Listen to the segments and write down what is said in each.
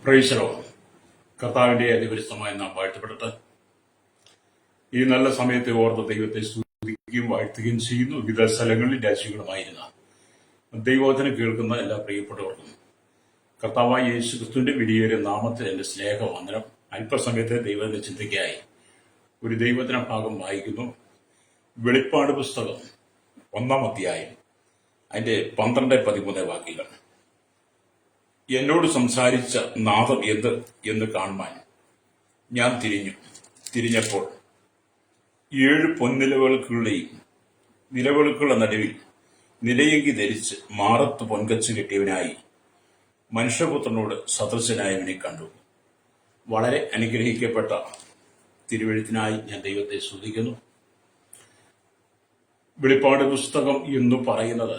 Praise the Lord. കർത്താവിന്റെ അതിപരിശുദ്ധമായ നാം വാഴ്ത്തപ്പെടട്ടെ. ഈ നല്ല സമയത്തെ ഓർത്ത് ദൈവത്തെ സ്തുതിക്കുകയും വാഴ്ത്തുകയും ചെയ്യുന്നു. വിവിധ സ്ഥലങ്ങളിൽ രാജ്യങ്ങളുമായിരുന്ന ദൈവവചനം കേൾക്കുന്ന എല്ലാ പ്രിയപ്പെട്ടവർക്കും കർത്താവായ യേശു ക്രിസ്തുവിന്റെ വിലയേറിയ നാമത്തിൽ എന്റെ സ്നേഹവന്ദനം. അല്പസമയത്തെ ദൈവത്തിന്റെ ചിന്തയ്ക്കായി ഒരു ദൈവവചന ഭാഗം വായിക്കുന്നു. വെളിപ്പാട് പുസ്തകം 1-ാം അധ്യായം അതിന്റെ 12-13 വാക്യങ്ങൾ. എന്നോട് സംസാരിച്ച നാദം എന്ന് കാണുവാൻ ഞാൻ തിരിഞ്ഞപ്പോൾ 7 പൊൻനിലവിളക്കുകളുടെയും നിലവിളക്കുകളുടെ നടുവിൽ നിലയങ്കി ധരിച്ച് മാറത്ത് പൊൻകച്ച് കെട്ടിയവനായി മനുഷ്യപുത്രനോട് സദൃശനായവനെ കണ്ടു. വളരെ അനുഗ്രഹിക്കപ്പെട്ട തിരുവെഴുത്തിനായി ഞാൻ ദൈവത്തെ സ്തുതിക്കുന്നു. വെളിപ്പാട് പുസ്തകം എന്ന് പറയുന്നത്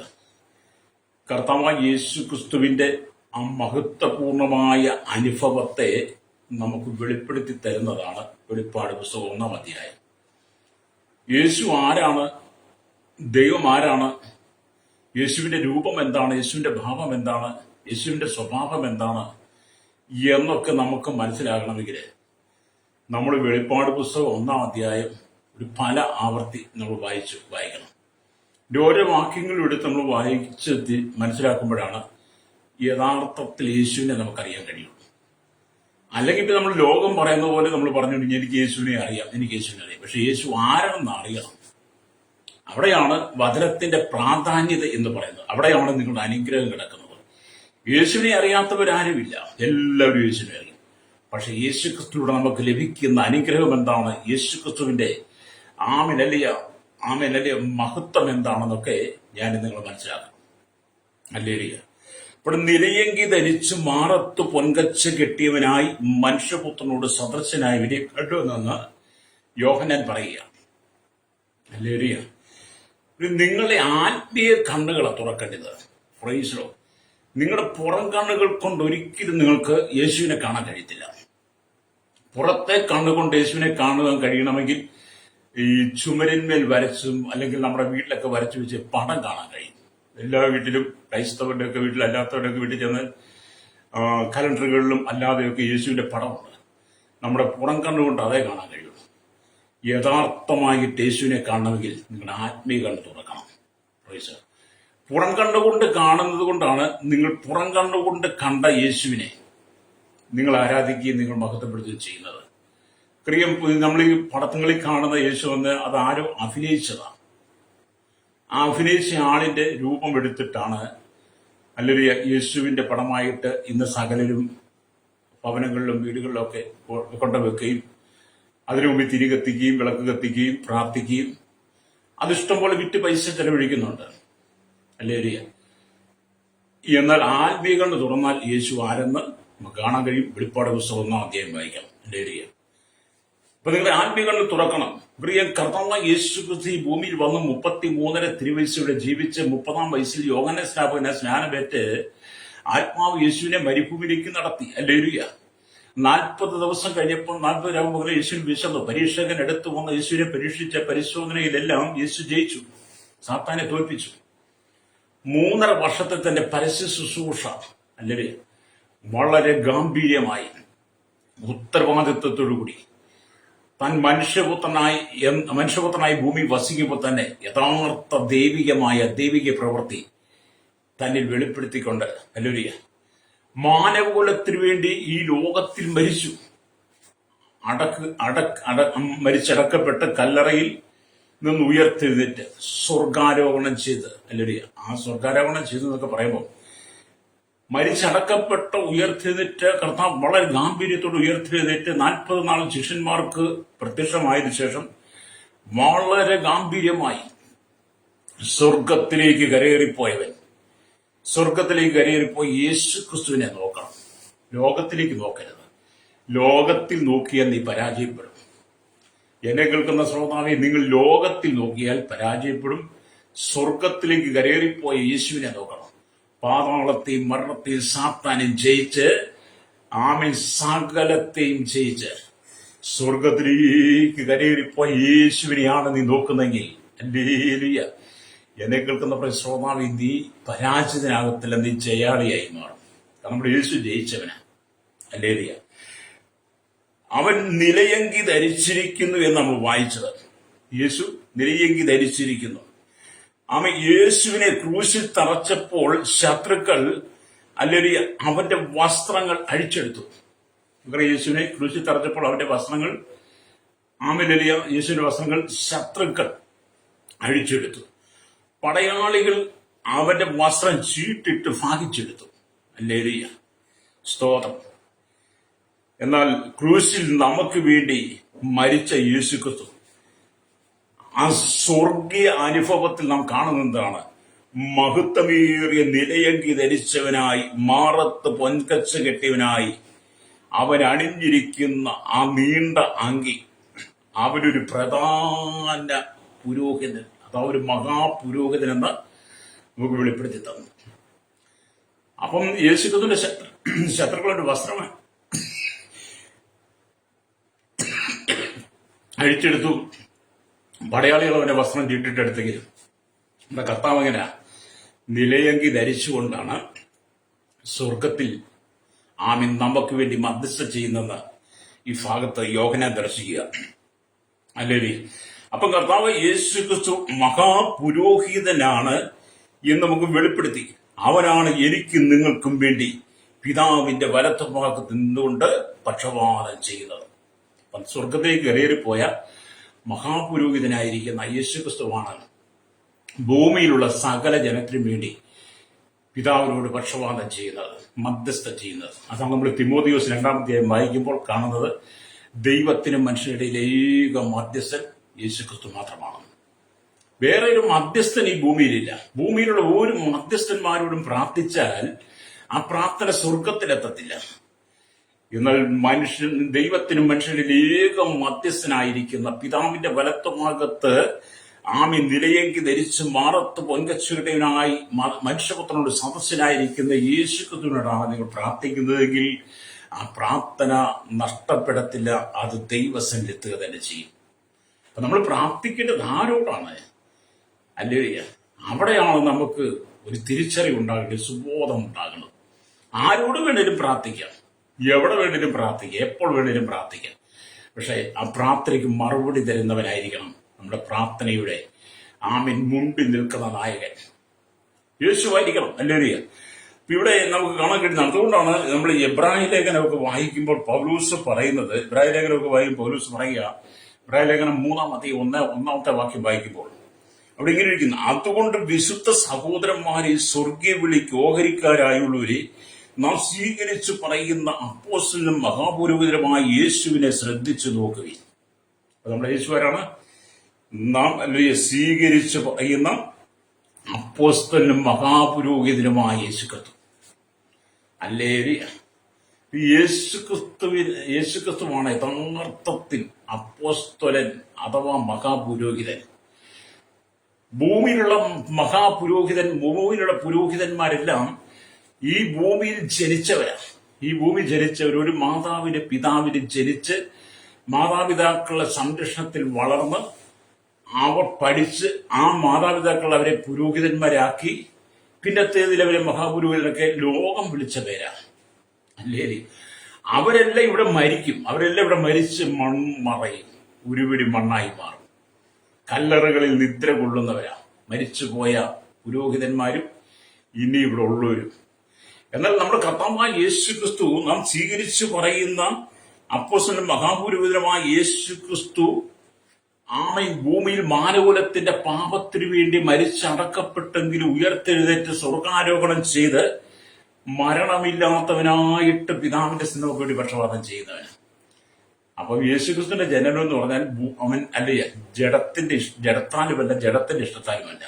കർത്താവായ യേശു ക്രിസ്തുവിന്റെ ആ മഹത്വപൂർണമായ അനുഭവത്തെ നമുക്ക് വെളിപ്പെടുത്തി തരുന്നതാണ് വെളിപ്പാട് പുസ്തകം 1-ാം അധ്യായം. യേശു ആരാണ്, ദൈവം ആരാണ്, യേശുവിന്റെ രൂപം എന്താണ്, യേശുവിന്റെ ഭാവം എന്താണ്, യേശുവിന്റെ സ്വഭാവം എന്താണ് എന്നൊക്കെ നമുക്ക് മനസ്സിലാകണമെങ്കിൽ നമ്മൾ വെളിപ്പാട് പുസ്തകം 1-ാം അധ്യായം ഒരു പല ആവർത്തി നമ്മൾ വായിക്കണം. ഓരോ വാക്യങ്ങളും എടുത്ത് നമ്മൾ വായിച്ച് മനസ്സിലാക്കുമ്പോഴാണ് യഥാർത്ഥത്തിൽ യേശുവിനെ നമുക്കറിയാൻ കഴിയുള്ളൂ. അല്ലെങ്കിൽ ഇപ്പം നമ്മൾ ലോകം പറയുന്ന പോലെ നമ്മൾ പറഞ്ഞുകൊണ്ടെങ്കിൽ എനിക്ക് യേശുവിനെ അറിയാം. പക്ഷെ യേശു ആരാണെന്ന് അറിയണം. അവിടെയാണ് വചനത്തിന്റെ പ്രാധാന്യത എന്ന് പറയുന്നത്. അവിടെയാണ് നിങ്ങളുടെ അനുഗ്രഹം കിടക്കുന്നത്. യേശുവിനെ അറിയാത്തവരാരുമില്ല, എല്ലാവരും യേശുവിനെ അറിയും. പക്ഷെ യേശു ക്രിസ്തുവിലൂടെ നമുക്ക് ലഭിക്കുന്ന അനുഗ്രഹം എന്താണ്, യേശു ക്രിസ്തുവിന്റെ ആമേനലിയ മഹത്വം എന്താണെന്നൊക്കെ ഞാൻ നിങ്ങൾ മനസ്സിലാക്കണം. ഹല്ലേലൂയ. ഇവിടെ നിലയങ്കി ധരിച്ച് മാറത്ത് പൊൻകച്ച് കെട്ടിയവനായി മനുഷ്യപുത്രനോട് സദൃശനായവനെ കണ്ടുവെന്ന് യോഹന്നാൻ പറയുക. ഹല്ലേലൂയ. നിങ്ങളുടെ ആത്മീയ കണ്ണുകളെ തുറക്കേണ്ടത്. Praise the Lord. നിങ്ങളുടെ പുറം കണ്ണുകൾ കൊണ്ട് ഒരിക്കലും നിങ്ങൾക്ക് യേശുവിനെ കാണാൻ കഴിയത്തില്ല. പുറത്തെ കണ്ണുകൊണ്ട് യേശുവിനെ കാണുവാൻ കഴിയണമെങ്കിൽ ഈ ചുമരിന്മേൽ വരച്ചും അല്ലെങ്കിൽ നമ്മുടെ വീട്ടിലൊക്കെ വരച്ചു വെച്ച് പടം കാണാൻ കഴിയും. എല്ലാ വീട്ടിലും, ക്രൈസ്തവരുടെ ഒക്കെ വീട്ടിൽ, അല്ലാത്തവരുടെ ഒക്കെ വീട്ടിൽ ചെന്ന് കലണ്ടറുകളിലും അല്ലാതെയൊക്കെ യേശുവിന്റെ പടമുണ്ട്. നമ്മുടെ പുറം കണ്ണുകൊണ്ട് അതേ കാണാൻ കഴിയുള്ളൂ. യഥാർത്ഥമായിട്ട് യേശുവിനെ കാണണമെങ്കിൽ നിങ്ങളുടെ ആത്മീയ കണ്ണ് തുറക്കണം. പുറം കണ്ണുകൊണ്ട് കാണുന്നത് കൊണ്ടാണ് നിങ്ങൾ പുറം കണ്ണുകൊണ്ട് കണ്ട യേശുവിനെ നിങ്ങൾ ആരാധിക്കുകയും നിങ്ങൾ മഹത്വപ്പെടുത്തുകയും ചെയ്യുന്നത്. നമ്മൾ ഈ പടങ്ങളിൽ കാണുന്ന യേശു എന്ന് അതാരോ അഭിനയിച്ചതാണ്. ആ അഭിനയിച്ച ആളിന്റെ രൂപം എടുത്തിട്ടാണ് അല്ലെങ്കിൽ യേശുവിന്റെ പടമായിട്ട് ഇന്ന് സകലരും ഭവനങ്ങളിലും വീടുകളിലും ഒക്കെ കൊണ്ടുവെക്കുകയും അതിനു മുമ്പിൽ തിരി കത്തിക്കുകയും വിളക്ക് കത്തിക്കുകയും പ്രാർത്ഥിക്കുകയും അതിഷ്ടം പോലെ വിറ്റ് പൈസ ചെലവഴിക്കുന്നുണ്ട്. ഹല്ലേലൂയ. എന്നാൽ ആത്മീയകണ്ണ് തുറന്നാൽ യേശു ആരെന്ന് നമുക്ക് കാണാൻ കഴിയും. വെളിപ്പാട് പുസ്തകം 1-ാം അധ്യായം വായിക്കാം. ഹല്ലേലൂയ. അപ്പൊ നിങ്ങളുടെ ആത്മീയകണ്ണ് തുറക്കണം. പ്രിയ കർത്താവായ യേശു ക്രിസ്തു ഈ ഭൂമിയിൽ വന്ന് 33 തിരുവയസ്സോടെ ജീവിച്ച് 30-ാം വയസ്സിൽ യോഹന്നാൻ സ്നാപകനെ സ്നാനമേറ്റ് ആത്മാവ് യേശുവിനെ മരുഭൂമിയിലേക്ക് നടത്തി. ഹല്ലേലൂയ. 40 ദിവസം കഴിഞ്ഞപ്പോൾ 40 രാവ് മുതൽ യേശുവിന് വിശന്നു. പരീക്ഷകൻ എടുത്തു വന്ന് യേശുവിനെ പരീക്ഷിച്ച പരിശോധനയിലെല്ലാം യേശു ജയിച്ചു, സാത്താനെ തോൽപ്പിച്ചു. 3.5 വർഷത്തെ തന്റെ പരസ്യ ശുശ്രൂഷ അല്ലേ വളരെ ഗാംഭീര്യമായി ഉത്തരവാദിത്വത്തോടുകൂടി താൻ മനുഷ്യപുത്രനായി ഭൂമി വസിക്കുമ്പോൾ തന്നെ യഥാർത്ഥ ദൈവിക പ്രവൃത്തി തന്നിൽ വെളിപ്പെടുത്തിക്കൊണ്ട് ഹല്ലേലൂയ മാനവകുലത്തിനു വേണ്ടി ഈ ലോകത്തിൽ മരിച്ചു. മരിച്ചടക്കപ്പെട്ട് കല്ലറയിൽ നിന്ന് ഉയർത്തെഴുന്നേറ്റ് സ്വർഗാരോഹണം ചെയ്ത് ഹല്ലേലൂയ. ആ സ്വർഗാരോഹണം ചെയ്തെന്നൊക്കെ പറയുമ്പോൾ മരിച്ചടക്കപ്പെട്ട് ഉയർത്തെഴുന്നേറ്റ് കർത്താവ് വളരെ ഗാംഭീര്യത്തോട് ഉയർത്തെഴുന്നേറ്റ് 40 നാൾ ശിഷ്യന്മാർക്ക് പ്രത്യക്ഷമായതിനു ശേഷം വളരെ ഗാംഭീര്യമായി സ്വർഗത്തിലേക്ക് കരയേറിപ്പോയി യേശു ക്രിസ്തുവിനെ നോക്കണം. ലോകത്തിലേക്ക് നോക്കരുത്. ലോകത്തിൽ നോക്കിയാൽ നീ പരാജയപ്പെടും. എന്നെ കേൾക്കുന്ന ശ്രോതാവെ, നിങ്ങൾ ലോകത്തിൽ നോക്കിയാൽ പരാജയപ്പെടും. സ്വർഗത്തിലേക്ക് കരയേറിപ്പോയ യേശുവിനെ നോക്കണം. പാതാളത്തെയും മരണത്തെയും സാത്താനെയും ജയിച്ച് സകലത്തെയും ജയിച്ച് സ്വർഗത്തിലേക്ക് കരയേറിപ്പോയ യേശുവിനെയാണ് നീ നോക്കുന്നെങ്കിൽ ഹല്ലേലൂയ. എന്നെ കേൾക്കുന്ന ശ്രോതാവേ, നീ പരാജിതനാകത്തില്ല, നീ ജയാളിയായി മാറും. കാരണം നമ്മുടെ യേശു ജയിച്ചവനാ. ഹല്ലേലൂയ. അവൻ നിലയങ്കി ധരിച്ചിരിക്കുന്നു എന്ന് നമ്മൾ വായിച്ചത്. യേശു നിലയങ്കി ധരിച്ചിരിക്കുന്നു. അവൻ യേശുവിനെ ക്രൂശിൽ തറച്ചപ്പോൾ ശത്രുക്കൾ ഹല്ലേലൂയ അവന്റെ വസ്ത്രങ്ങൾ അഴിച്ചെടുത്തു. യേശുവിനെ ക്രൂശിൽ തറച്ചപ്പോൾ അവന്റെ വസ്ത്രങ്ങൾ യേശുവിന്റെ വസ്ത്രങ്ങൾ ശത്രുക്കൾ അഴിച്ചെടുത്തു. പടയാളികൾ അവന്റെ വസ്ത്രം ചീട്ടിട്ട് ഭാഗിച്ചെടുത്തു. ഹല്ലേലൂയ, സ്തോത്രം. എന്നാൽ ക്രൂശിൽ നമുക്ക് വേണ്ടി മരിച്ച യേശുക്രിസ്തു, ആ സ്വർഗീയ അനുഭവത്തിൽ നാം കാണുന്നതാണ് മഹത്വമേറിയ നിലയങ്കി ധരിച്ചവനായി, മാറത്ത് പൊൻകച്ച കെട്ടിയവനായി അവൻ അണിഞ്ഞിരിക്കുന്ന ആ നീണ്ട അങ്കി അവനൊരു പ്രധാന പുരോഹിതൻ, അതാ ഒരു മഹാപുരോഹിതൻ എന്ന് നമുക്ക് വെളിപ്പെടുത്തി തന്നു. അപ്പം യേശുക്രിസ്തുവിന്റെ ശത്രുക്കളുടെ വസ്ത്രം അഴിച്ചെടുത്തു. പടയാളികൾ അവന്റെ വസ്ത്രം ചീട്ടിട്ടെടുത്തെങ്കിലും നമ്മുടെ കർത്താവ് അങ്ങനെ നിലയങ്കി ധരിച്ചുകൊണ്ടാണ് സ്വർഗത്തിൽ ആമീൻ നമുക്ക് വേണ്ടി മധ്യസ്ഥ ചെയ്യുന്നെന്ന് ഈ ഭാഗത്ത് യോഹന്നാൻ ദർശിക്കുക. അല്ലേ? അപ്പം കർത്താവ് യേശുക്രിസ്തു മഹാപുരോഹിതനാണ് എന്ന് നമുക്ക് വെളിപ്പെടുത്തി. അവനാണ് എനിക്കും നിങ്ങൾക്കും വേണ്ടി പിതാവിന്റെ വലത്ത് ഭാഗത്ത് നിന്നുകൊണ്ട് പക്ഷപാതം ചെയ്യുന്നത്. സ്വർഗത്തേക്ക് കയറിപ്പോയ മഹാപുരോഹിതനായിരിക്കുന്ന യേശുക്രിസ്തുവാണ് ഭൂമിയിലുള്ള സകല ജനത്തിനും വേണ്ടി പിതാവിനോട് പക്ഷപാതം ചെയ്യുന്നത്, മധ്യസ്ഥ ചെയ്യുന്നത്. അതാണ് നമ്മൾ തിമോഥെയോസ് 2-ാം അധ്യായം വായിക്കുമ്പോൾ കാണുന്നത്. ദൈവത്തിനും മനുഷ്യരുടെ ഏക മധ്യസ്ഥൻ യേശുക്രിസ്തു മാത്രമാണ്. വേറെ ഒരു മധ്യസ്ഥൻ ഈ ഭൂമിയിലില്ല. ഭൂമിയിലുള്ള ഒരു മധ്യസ്ഥന്മാരോടും പ്രാർത്ഥിച്ചാൽ ആ പ്രാർത്ഥന സ്വർഗത്തിലെത്തത്തില്ല. എന്നാൽ ദൈവത്തിനും മനുഷ്യരുടെ ഏക മധ്യസ്ഥനായിരിക്കുന്ന പിതാവിന്റെ വലത്തുഭാഗത്ത് ആമി നിലയങ്കി ധരിച്ച് മാറത്ത് പൊൻകച്ചുരുടനായി മനുഷ്യപുത്രനോട് സദസ്യനായിരിക്കുന്ന യേശുക്രിസ്തുവിനോടാണ് നിങ്ങൾ പ്രാർത്ഥിക്കുന്നതെങ്കിൽ ആ പ്രാർത്ഥന നഷ്ടപ്പെടത്തില്ല. അത് ദൈവസന്നിധിയിൽ തന്നെ ചെയ്യും. അപ്പൊ നമ്മൾ പ്രാർത്ഥിക്കേണ്ടത് ആരോടാണ്? അല്ലേ? അവിടെയാണ് നമുക്ക് ഒരു തിരിച്ചറിവുണ്ടാകേണ്ടത്, സുബോധം ഉണ്ടാകുന്നത്. ആരോട് വേണേലും പ്രാർത്ഥിക്കാം, എവിടെ വേണേലും പ്രാർത്ഥിക്കാം, എപ്പോൾ വേണേലും പ്രാർത്ഥിക്കാം. പക്ഷെ ആ പ്രാർത്ഥനയ്ക്ക് മറുപടി തരുന്നവനായിരിക്കണം നമ്മുടെ പ്രാർത്ഥനയുടെ ആമീൻ മുമ്പിൽ നിൽക്കുന്ന നായകൻ യേശുവായിരിക്കണം. അല്ലേ? ഇവിടെ നമുക്ക് കാണാൻ കഴിയുന്നത്. അതുകൊണ്ടാണ് നമ്മൾ എബ്രായ ലേഖനമൊക്കെ വായിക്കുമ്പോൾ പൗലൂസ് പറയുന്നത്, എബ്രായ ലേഖനമൊക്കെ വായിക്കുമ്പോൾ പൗലൂസ് പറയുക, എബ്രായ ലേഖനം 3-ാം അധ്യായം 1-ാമത്തെ വാക്യം വായിക്കുമ്പോൾ അവിടെ ഇങ്ങനെ ഇരിക്കുന്നു: അതുകൊണ്ട് വിശുദ്ധ സഹോദരന്മാരെ, സ്വർഗീയ വിളിക്ക് ഓഹരിക്കാരായുള്ളവരെ, നാം സ്വീകരിച്ചു പറയുന്ന അപ്പോസ്തലനും മഹാപുരോഹിതനുമായ യേശുവിനെ ശ്രദ്ധിച്ചു നോക്കുകയും. അപ്പൊ നമ്മുടെ യേശുവാരാണ്? നാം അല്ലെ സ്വീകരിച്ചു പറയുന്ന അപ്പോസ്തലനും മഹാപുരോഹിതനുമായ യേശുക്രിസ്തു. അല്ലേ? യേശുക്രിസ്തുവാണ് യഥാർത്ഥത്തിൽ അപ്പോസ്തലൻ അഥവാ മഹാപുരോഹിതൻ. ഭൂമിയിലുള്ള ഭൂമിയിലുള്ള പുരോഹിതന്മാരെല്ലാം ഈ ഭൂമിയിൽ ജനിച്ചവരാണ്. ഈ ഭൂമി ജനിച്ചവർ ഒരു മാതാവിന്റെ പിതാവിന് ജനിച്ച് മാതാപിതാക്കളുടെ സംരക്ഷണത്തിൽ വളർന്ന് അവർ പഠിച്ച് ആ മാതാപിതാക്കൾ അവരെ പുരോഹിതന്മാരാക്കി. പിന്നത്തേതിൽ അവരെ മഹാപുരോഹിതനൊക്കെ ലോകം വിളിച്ച പേരാണ്. അല്ലേ? അവരെല്ലാം ഇവിടെ മരിക്കും. അവരെല്ലാം ഇവിടെ മരിച്ച് മൺമറയും, ഉരുപിടി മണ്ണായി മാറും. കല്ലറകളിൽ നിദ്ര കൊള്ളുന്നവരാ മരിച്ചുപോയ പുരോഹിതന്മാരും ഇനി ഇവിടെ ഉള്ളവരും. എന്നാൽ നമ്മുടെ കർത്താവായ യേശുക്രിസ്തു, നാം സ്വീകരിച്ചു പറയുന്ന അപ്പോസ്തലനും മഹാപുരോഹിതനുമായ യേശുക്രിസ്തു ആമേൻ ഭൂമിയിൽ മാനവകുലത്തിന്റെ പാപത്തിനു വേണ്ടി മരിച്ചടക്കപ്പെട്ടെങ്കിലും ഉയർത്തെഴുന്നേറ്റ് സ്വർഗാരോഹണം ചെയ്ത് മരണമില്ലാത്തവനായിട്ട് പിതാവിന്റെ സ്നേഹം വേണ്ടി പക്ഷപാതം ചെയ്യുന്നവന്. അപ്പം യേശുക്രിസ്തുവിന്റെ ജനനം എന്ന് പറഞ്ഞാൽ അവൻ അല്ലേ ജഡത്താലുമല്ല, ജഡത്തിന്റെ ഇഷ്ടത്താലുമല്ല,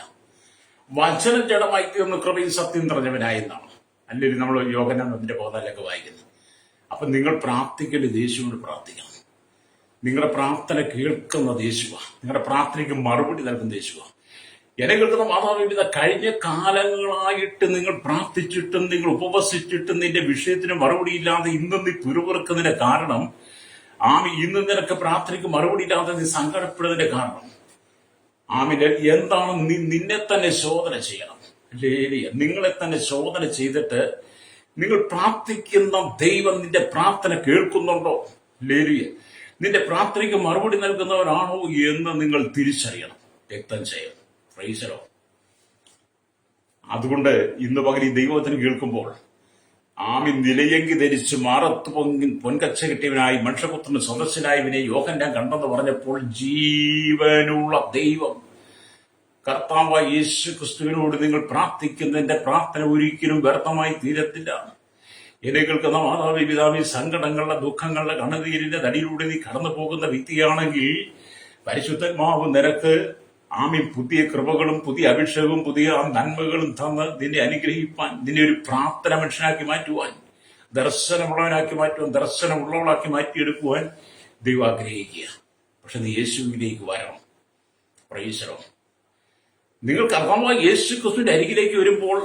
വചനം ജഡമായി തീർന്ന കൃപയും സത്യം നിറഞ്ഞവനായെന്നാണ്. അല്ലെങ്കിൽ നമ്മൾ യോഹന്നാൻ 1-ന്റെ 14 വായിക്കുന്നത്. അപ്പൊ നിങ്ങൾ പ്രാർത്ഥിക്കേണ്ടത് യേശുവിനോട് പ്രാർത്ഥിക്കണം. നിങ്ങളുടെ പ്രാർത്ഥന കേൾക്കുന്ന യേശുവാ, നിങ്ങളുടെ പ്രാർത്ഥനയ്ക്ക് മറുപടി നൽകുന്ന യേശുവാ. എന്നെ കേൾക്കുന്ന മാതാപിതാ, കഴിഞ്ഞ കാലങ്ങളായിട്ട് നിങ്ങൾ പ്രാർത്ഥിച്ചിട്ടും നിങ്ങൾ ഉപവസിച്ചിട്ടും നിന്റെ വിഷയത്തിന് മറുപടിയില്ലാതെ ഇന്നും നീ പിറുപിറുക്കുന്നതിന്റെ കാരണം, ഇന്ന് നിനക്ക് പ്രാർത്ഥനയ്ക്ക് മറുപടി ഇല്ലാതെ നീ സങ്കടപ്പെടുന്നതിന്റെ കാരണം എന്താണ്? നിന്നെ തന്നെ ശോധന ചെയ്യണം. നിങ്ങളെ തന്നെ ശോധന ചെയ്തിട്ട് നിങ്ങൾ പ്രാർത്ഥിക്കുന്ന ദൈവം നിന്റെ പ്രാർത്ഥന കേൾക്കുന്നുണ്ടോ? ലേലുയ, നിന്റെ പ്രാർത്ഥനയ്ക്ക് മറുപടി നൽകുന്നവരാണോ എന്ന് നിങ്ങൾ തിരിച്ചറിയണം. വ്യക്തം ചെയ്യണം. പ്രൈസലോ. അതുകൊണ്ട് ഇന്ന് പകൽ ഈ ദൈവത്തിന് കേൾക്കുമ്പോൾ ആമി നിലയെങ്കി ധരിച്ച് മാറത്ത് പൊൻകച്ച കിട്ടിയവനായി മനുഷ്യപുത്രന് സദസ്യനായവനെ യോഹന്നാൻ കണ്ടെന്ന് പറഞ്ഞപ്പോൾ ജീവനുള്ള ദൈവം കർത്താവായ യേശു ക്രിസ്തുവിനോട് നിങ്ങൾ പ്രാർത്ഥിക്കുന്നതിന്റെ പ്രാർത്ഥന ഒരിക്കലും വ്യർത്ഥമായി തീരത്തില്ല. എന്നെ കേൾക്കുന്ന മാതാവി പിതാവി, സങ്കടങ്ങളുടെ ദുഃഖങ്ങളുടെ കണ്ണുനീരിന്റെ നടിയിലൂടെ നീ കടന്നു പോകുന്ന വ്യക്തിയാണെങ്കിൽ പരിശുദ്ധാത്മാവ് നിനക്ക് പുതിയ കൃപകളും പുതിയ അഭിഷേകവും പുതിയ നന്മകളും തന്ന് നിന്നെ അനുഗ്രഹിപ്പാൻ, നിന്നെ ഒരു പ്രാർത്ഥന മനുഷ്യനാക്കി മാറ്റുവാൻ, ദർശനമുള്ളവനാക്കി മാറ്റുവാൻ, ദർശനമുള്ളവളാക്കി മാറ്റിയെടുക്കുവാൻ ദൈവം ആഗ്രഹിക്കുക. പക്ഷെ നീ യേശുവിലേക്ക് വരണം. പ്രൈസലോ. നിങ്ങൾ കർത്താവായ യേശു ക്രിസ്തുവിന്റെ അരികിലേക്ക് വരുമ്പോൾ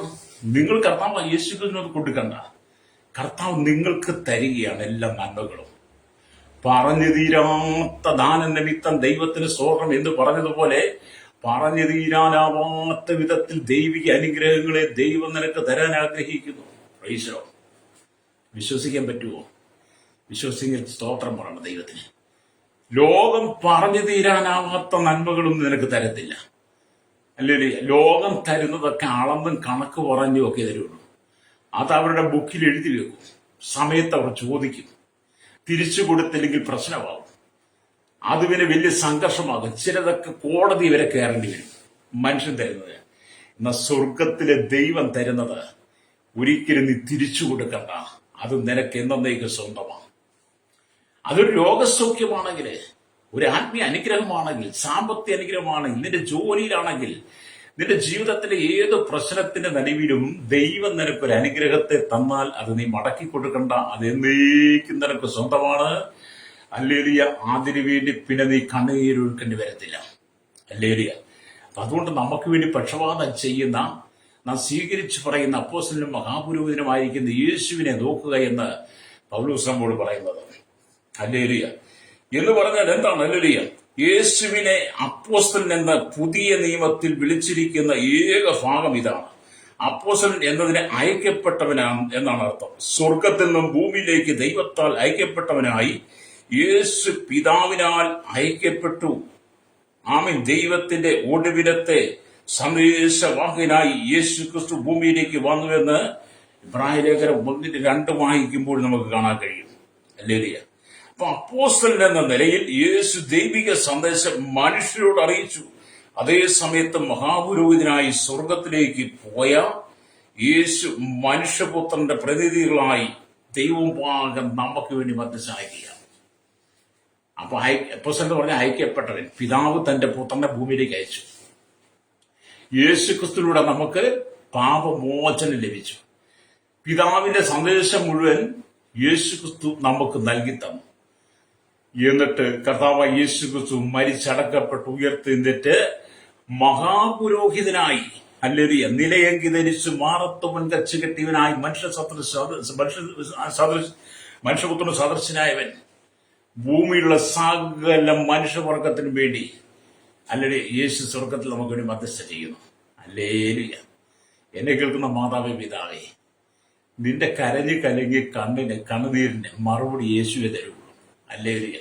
നിങ്ങൾ കർത്താവായ യേശു ക്രിസ്തുവിനോട് കൊടുക്കണ്ട. കർത്താവ് നിങ്ങൾക്ക് തരികയാണ് എല്ലാ നന്മകളും. പറഞ്ഞു തീരാത്ത ദാന നിമിത്തം ദൈവത്തിന് സ്തോത്രം എന്ന് പറഞ്ഞതുപോലെ പറഞ്ഞു തീരാനാവാത്ത വിധത്തിൽ ദൈവിക അനുഗ്രഹങ്ങളെ ദൈവം നിനക്ക് തരാൻ ആഗ്രഹിക്കുന്നു. പ്രൈസലോ. വിശ്വസിക്കാൻ പറ്റുമോ? വിശ്വസിക്കാൻ സ്തോത്രം പറയണം ദൈവത്തിന്. ലോകം പറഞ്ഞു തീരാനാവാത്ത നന്മകളൊന്നും നിനക്ക് തരത്തില്ല. അല്ലേ? ലോകം തരുന്നതൊക്കെ അളന്നും കണക്ക് പറഞ്ഞും ഒക്കെ തരുള്ളൂ. അത് അവരുടെ ബുക്കിൽ എഴുതി വെക്കും. സമയത്ത് അവർ ചോദിക്കും. തിരിച്ചു കൊടുത്തില്ലെങ്കിൽ പ്രശ്നമാകും. അത് പിന്നെ വലിയ സംഘർഷമാകും. ചിലതൊക്കെ കോടതി വരെ കയറേണ്ടി വരും മനുഷ്യൻ തരുന്നത്. എന്നാൽ സ്വർഗത്തിലെ ദൈവം തരുന്നത് ഒരിക്കലും നീ തിരിച്ചു കൊടുക്കണ്ട. അത് നിനക്ക് എന്നേക്ക് സ്വന്തമാണ്. അതൊരു രോഗസൗഖ്യമാണെങ്കിൽ, ഒരു ആത്മീയ അനുഗ്രഹമാണെങ്കിൽ, സാമ്പത്തിക അനുഗ്രഹമാണെങ്കിൽ, നിന്റെ ജോലിയിലാണെങ്കിൽ, നിന്റെ ജീവിതത്തിലെ ഏത് പ്രശ്നത്തിന്റെ നടുവിലും ദൈവം നിനക്കൊരു അനുഗ്രഹത്തെ തന്നാൽ അത് നീ മടക്കി കൊടുക്കണ്ട. അത് എന്നേക്കും നിനക്ക് സ്വന്തമാണ്. ഹല്ലേലൂയ. അതിനു വേണ്ടി പിന്നെ നീ കണ്ണുനീരൊഴുക്കേണ്ടി വരത്തില്ല. ഹല്ലേലൂയ. അതുകൊണ്ട് നമുക്ക് വേണ്ടി പക്ഷപാതം ചെയ്യുന്ന, നാം സ്വീകരിച്ചു പറയുന്ന അപ്പോസ്തലനും മഹാപുരോഹിതനുമായിരിക്കുന്ന യേശുവിനെ നോക്കുക എന്ന് പൗലോസ് നമ്മോട് പറയുന്നത്. ഹല്ലേലൂയ. എന്ന് പറഞ്ഞാൽ എന്താണ്? ഹല്ലേലൂയ. യേശുവിനെ അപ്പോസ്തലൻ എന്ന പുതിയ നിയമത്തിൽ വിളിച്ചിരിക്കുന്ന ഏക ഭാഗം ഇതാണ്. അപ്പോസ്തലൻ എന്നതിനെ അയക്കപ്പെട്ടവനാണ് എന്നാണ് അർത്ഥം. സ്വർഗത്തിൽ നിന്നും ഭൂമിയിലേക്ക് ദൈവത്താൽ അയക്കപ്പെട്ടവനായി യേശു പിതാവിനാൽ അയക്കപ്പെട്ടു. ദൈവത്തിന്റെ ഒടുവിലത്തെ സന്ദേശവാഹകനായി യേശു ക്രിസ്തു ഭൂമിയിലേക്ക് വന്നുവെന്ന് ഇബ്രായലേഖനം 1:2 വായിക്കുമ്പോൾ നമുക്ക് കാണാൻ കഴിയും. ഹല്ലേലൂയ. അപ്പൊ അപ്പോസ്തലൻ എന്ന നിലയിൽ യേശു ദൈവിക സന്ദേശം മനുഷ്യരോട് അറിയിച്ചു. അതേ സമയത്ത് മഹാപുരോഹിതനായി സ്വർഗത്തിലേക്ക് പോയ യേശു മനുഷ്യപുത്രന്റെ പ്രതിനിധികളായി ദൈവം പാകം നമുക്ക് വേണ്ടി മധ്യസ്ഥനായിരിക്കുക. അപ്പൊ അപ്പോസ്തലൻ പറഞ്ഞ അയക്കപ്പെട്ടവൻ, പിതാവ് തന്റെ പുത്രനെ ഭൂമിയിലേക്ക് അയച്ചു. യേശു ക്രിസ്തുവിലൂടെ നമുക്ക് പാപമോചനം ലഭിച്ചു. പിതാവിന്റെ സന്ദേശം മുഴുവൻ യേശു ക്രിസ്തു നമുക്ക് നൽകി തന്നു. എന്നിട്ട് കർത്താവായ യേശു ക്രിസ്തു മരിച്ചടക്കപ്പെട്ട് ഉയർത്തെഴുന്നേറ്റ് മഹാപുരോഹിതനായി, ഹല്ലേലൂയ, നിലയങ്കി ധരിച്ചു മാറത്ത് മുൻകച്ച് കെട്ടിയവനായി മനുഷ്യപുത്രന് സദൃശനായവൻ ഭൂമിയിലുള്ള സകല മനുഷ്യവർഗത്തിനും വേണ്ടി ഹല്ലേലൂയ യേശു സ്വർഗത്തിൽ നമുക്ക് വേണ്ടി മധ്യസ്ഥ ചെയ്യുന്നു. ഹല്ലേലൂയ. എന്നെ കേൾക്കുന്ന മാതാവേ പിതാവേ, നിന്റെ കരഞ്ഞു കലങ്ങി കണ്ണുനീരിന് മറുപടി യേശുവെ തരുള്ളൂ. ഹല്ലേലൂയ.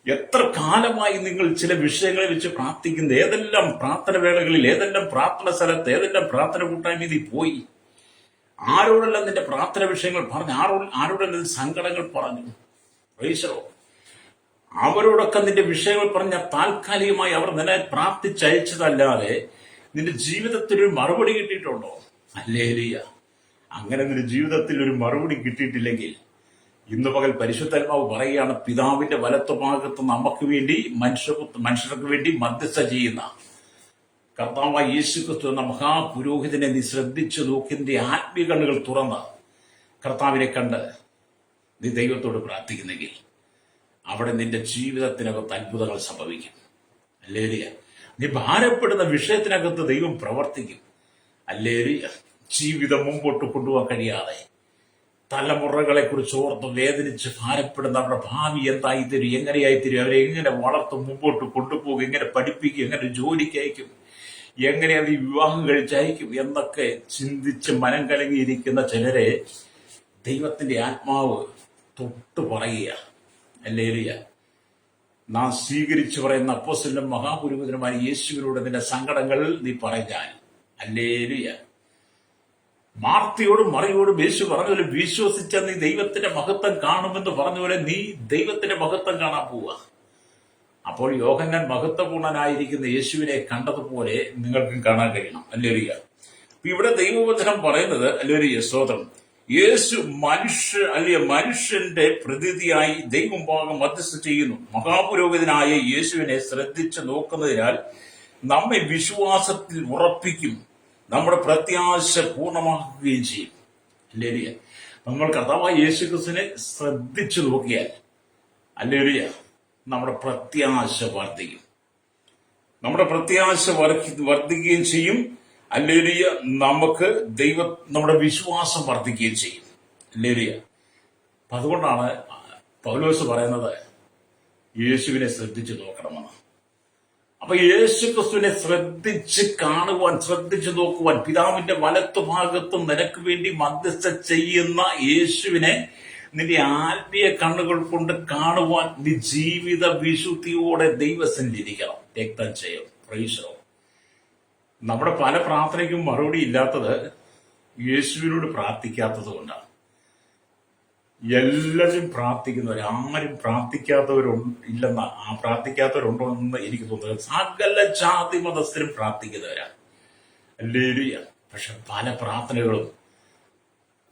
എത്ര കാലമായി നിങ്ങൾ ചില വിഷയങ്ങളെ വെച്ച് പ്രാർത്ഥിക്കുന്നത്? ഏതെല്ലാം പ്രാർത്ഥന വേളകളിൽ, ഏതെല്ലാം പ്രാർത്ഥന സ്ഥലത്ത്, ഏതെല്ലാം പ്രാർത്ഥന കൂട്ടായ്മ നീ പോയി? ആരോടെല്ലാം നിന്റെ പ്രാർത്ഥന വിഷയങ്ങൾ പറഞ്ഞു? ആരോടെല്ലാം സങ്കടങ്ങൾ പറഞ്ഞു? പ്രൈസലോ. അവരോടൊക്കെ നിന്റെ വിഷയങ്ങൾ പറഞ്ഞ താൽക്കാലികമായി അവർ നിന്നെ പ്രാർത്ഥിച്ചയച്ചതല്ലാതെ നിന്റെ ജീവിതത്തിൽ ഒരു മറുപടി കിട്ടിയിട്ടുണ്ടോ? ഹല്ലേലൂയ. അങ്ങനെ നിന്റെ ജീവിതത്തിൽ ഒരു മറുപടി കിട്ടിയിട്ടില്ലെങ്കിൽ ഇന്ന് പകൽ പരിശുദ്ധാത്മാവ് പറയുകയാണ്, പിതാവിന്റെ വലത്തുഭാഗത്ത് നമുക്ക് വേണ്ടി മനുഷ്യർക്ക് വേണ്ടി മധ്യസ്ഥ ചെയ്യുന്ന കർത്താവായ യേശു ക്രിസ്തു എന്ന മഹാപുരോഹിതനെ നീ ശ്രദ്ധിച്ചു നോക്കി നിന്റെ ആത്മീയ കണ്ണുകൾ തുറന്ന് കർത്താവിനെ കണ്ട് നീ ദൈവത്തോട് പ്രാർത്ഥിക്കുന്നെങ്കിൽ അവിടെ നിന്റെ ജീവിതത്തിനകത്ത് അത്ഭുതങ്ങൾ സംഭവിക്കും. ഹല്ലേലൂയ. നീ ഭാരപ്പെടുന്ന വിഷയത്തിനകത്ത് ദൈവം പ്രവർത്തിക്കും. ഹല്ലേലൂയ. ജീവിതം മുമ്പോട്ട് കൊണ്ടുപോകാൻ കഴിയാതെ തലമുറകളെ കുറിച്ച് ഓർത്ത് വേദനിച്ച് ഭാരപ്പെടുന്ന അവരുടെ ഭാവി എന്തായിത്തരും, എങ്ങനെയായിത്തരും, അവരെ എങ്ങനെ വളർത്തും, മുമ്പോട്ട് കൊണ്ടുപോകും, എങ്ങനെ പഠിപ്പിക്കും, എങ്ങനെ ജോലിക്ക് അയക്കും, എങ്ങനെ അത് വിവാഹം കഴിച്ചയക്കും എന്നൊക്കെ ചിന്തിച്ച് മനം കലങ്ങിയിരിക്കുന്ന ചിലരെ ദൈവത്തിന്റെ ആത്മാവ് തൊട്ട് പറയുക, ഹല്ലേലൂയ, നാം സ്വീകരിച്ചു പറയുന്ന അപ്പോസ്തലനും മഹാപുരോഹിതനുമായ യേശുവിനോട് നിന്റെ സങ്കടങ്ങൾ നീ പറഞ്ഞാൽ, ഹല്ലേലൂയ. മാർത്തയോടും മറിയോടും യേശു പറഞ്ഞതുപോലെ വിശ്വസിച്ച നീ ദൈവത്തിന്റെ മഹത്വം കാണുമെന്ന് പറഞ്ഞതുപോലെ നീ ദൈവത്തിന്റെ മഹത്വം കാണാൻ പോവുക. അപ്പോൾ യോഹന്നാൻ മഹത്വപൂർണനായിരിക്കുന്ന യേശുവിനെ കണ്ടതുപോലെ നിങ്ങൾക്കും കാണാൻ കഴിയണം, ഹല്ലേലൂയ. ഇവിടെ ദൈവവചനം പറയുന്നത്, ഹല്ലേലൂയ, സ്തോത്രം, യേശു മനുഷ്യന്റെ പ്രതിനിധിയായി ദൈവമുമ്പാകെ മധ്യസ്ഥ ചെയ്യുന്നു. മഹാപുരോഹിതനായ യേശുവിനെ ശ്രദ്ധിച്ചു നോക്കുന്നതിനാൽ നമ്മെ വിശ്വാസത്തിൽ ഉറപ്പിക്കും, നമ്മുടെ പ്രത്യാശ പൂർണ്ണമാക്കുകയും ചെയ്യും, ഹല്ലേലൂയ. നമ്മൾ കർത്താവായ യേശു ക്രിസ്തുവിനെ ശ്രദ്ധിച്ചു നോക്കിയാൽ, ഹല്ലേലൂയ, നമ്മുടെ പ്രത്യാശ വർദ്ധിക്കും, നമ്മുടെ പ്രത്യാശ വർദ്ധിക്കുകയും ചെയ്യും, ഹല്ലേലൂയ. നമുക്ക് നമ്മുടെ വിശ്വാസം വർദ്ധിക്കുകയും ചെയ്യും, ഹല്ലേലൂയ. അതുകൊണ്ടാണ് പൗലോസ് പറയുന്നത് യേശുവിനെ ശ്രദ്ധിച്ചു നോക്കണമെന്ന്. അപ്പൊ യേശു ക്രിസ്തുവിനെ ശ്രദ്ധിച്ച് കാണുവാൻ, ശ്രദ്ധിച്ചു നോക്കുവാൻ, പിതാവിന്റെ വലത്തുഭാഗത്തും നിനക്ക് വേണ്ടി മധ്യസ്ഥ ചെയ്യുന്ന യേശുവിനെ നിന്റെ ആത്മീയ കണ്ണുകൾ കൊണ്ട് കാണുവാൻ നീ ജീവിത വിശുദ്ധിയോടെ ദൈവസന്നിധിക്കണം. രക്തം ചെയ്യും. പ്രൈസോ. നമ്മുടെ പല പ്രാർത്ഥനയ്ക്കും മറുപടി ഇല്ലാത്തത് യേശുവിനോട് പ്രാർത്ഥിക്കാത്തത് കൊണ്ടാണ്. എല്ലാവരും പ്രാർത്ഥിക്കുന്നവർ, ആരും പ്രാർത്ഥിക്കാത്തവരുണ്ടോ എന്ന് എനിക്ക് തോന്നുന്നത്. സകല ജാതി മതസ്ഥരും പ്രാർത്ഥിക്കുന്നവരാണ്, ഹല്ലേലൂയ. പക്ഷെ പല പ്രാർത്ഥനകളും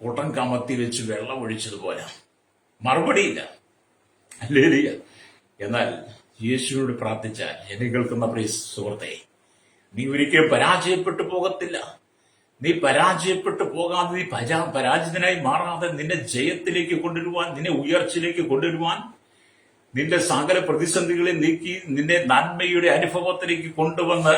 കൂട്ടം കമത്തി വെച്ച് വെള്ളം ഒഴിച്ചതുപോലെ മറുപടിയില്ല, ഹല്ലേലൂയ. എന്നാൽ യേശുവിനോട് പ്രാർത്ഥിച്ചാൽ, എന്നെ കേൾക്കുന്ന പ്രിയ സുഹൃത്തെ, നീ ഒരിക്കലും പരാജയപ്പെട്ടു പോകത്തില്ല. നീ പരാജയപ്പെട്ടു പോകാതെ, നീ പരാജിതനായി മാറാതെ നിന്നെ ജയത്തിലേക്ക് കൊണ്ടുവരുവാൻ, നിന്നെ ഉയർച്ചയിലേക്ക് കൊണ്ടുവരുവാൻ, നിന്റെ സകല പ്രതിസന്ധികളെ നീക്കി നിന്നെ നന്മയുടെ അനുഭവത്തിലേക്ക് കൊണ്ടുവന്ന്,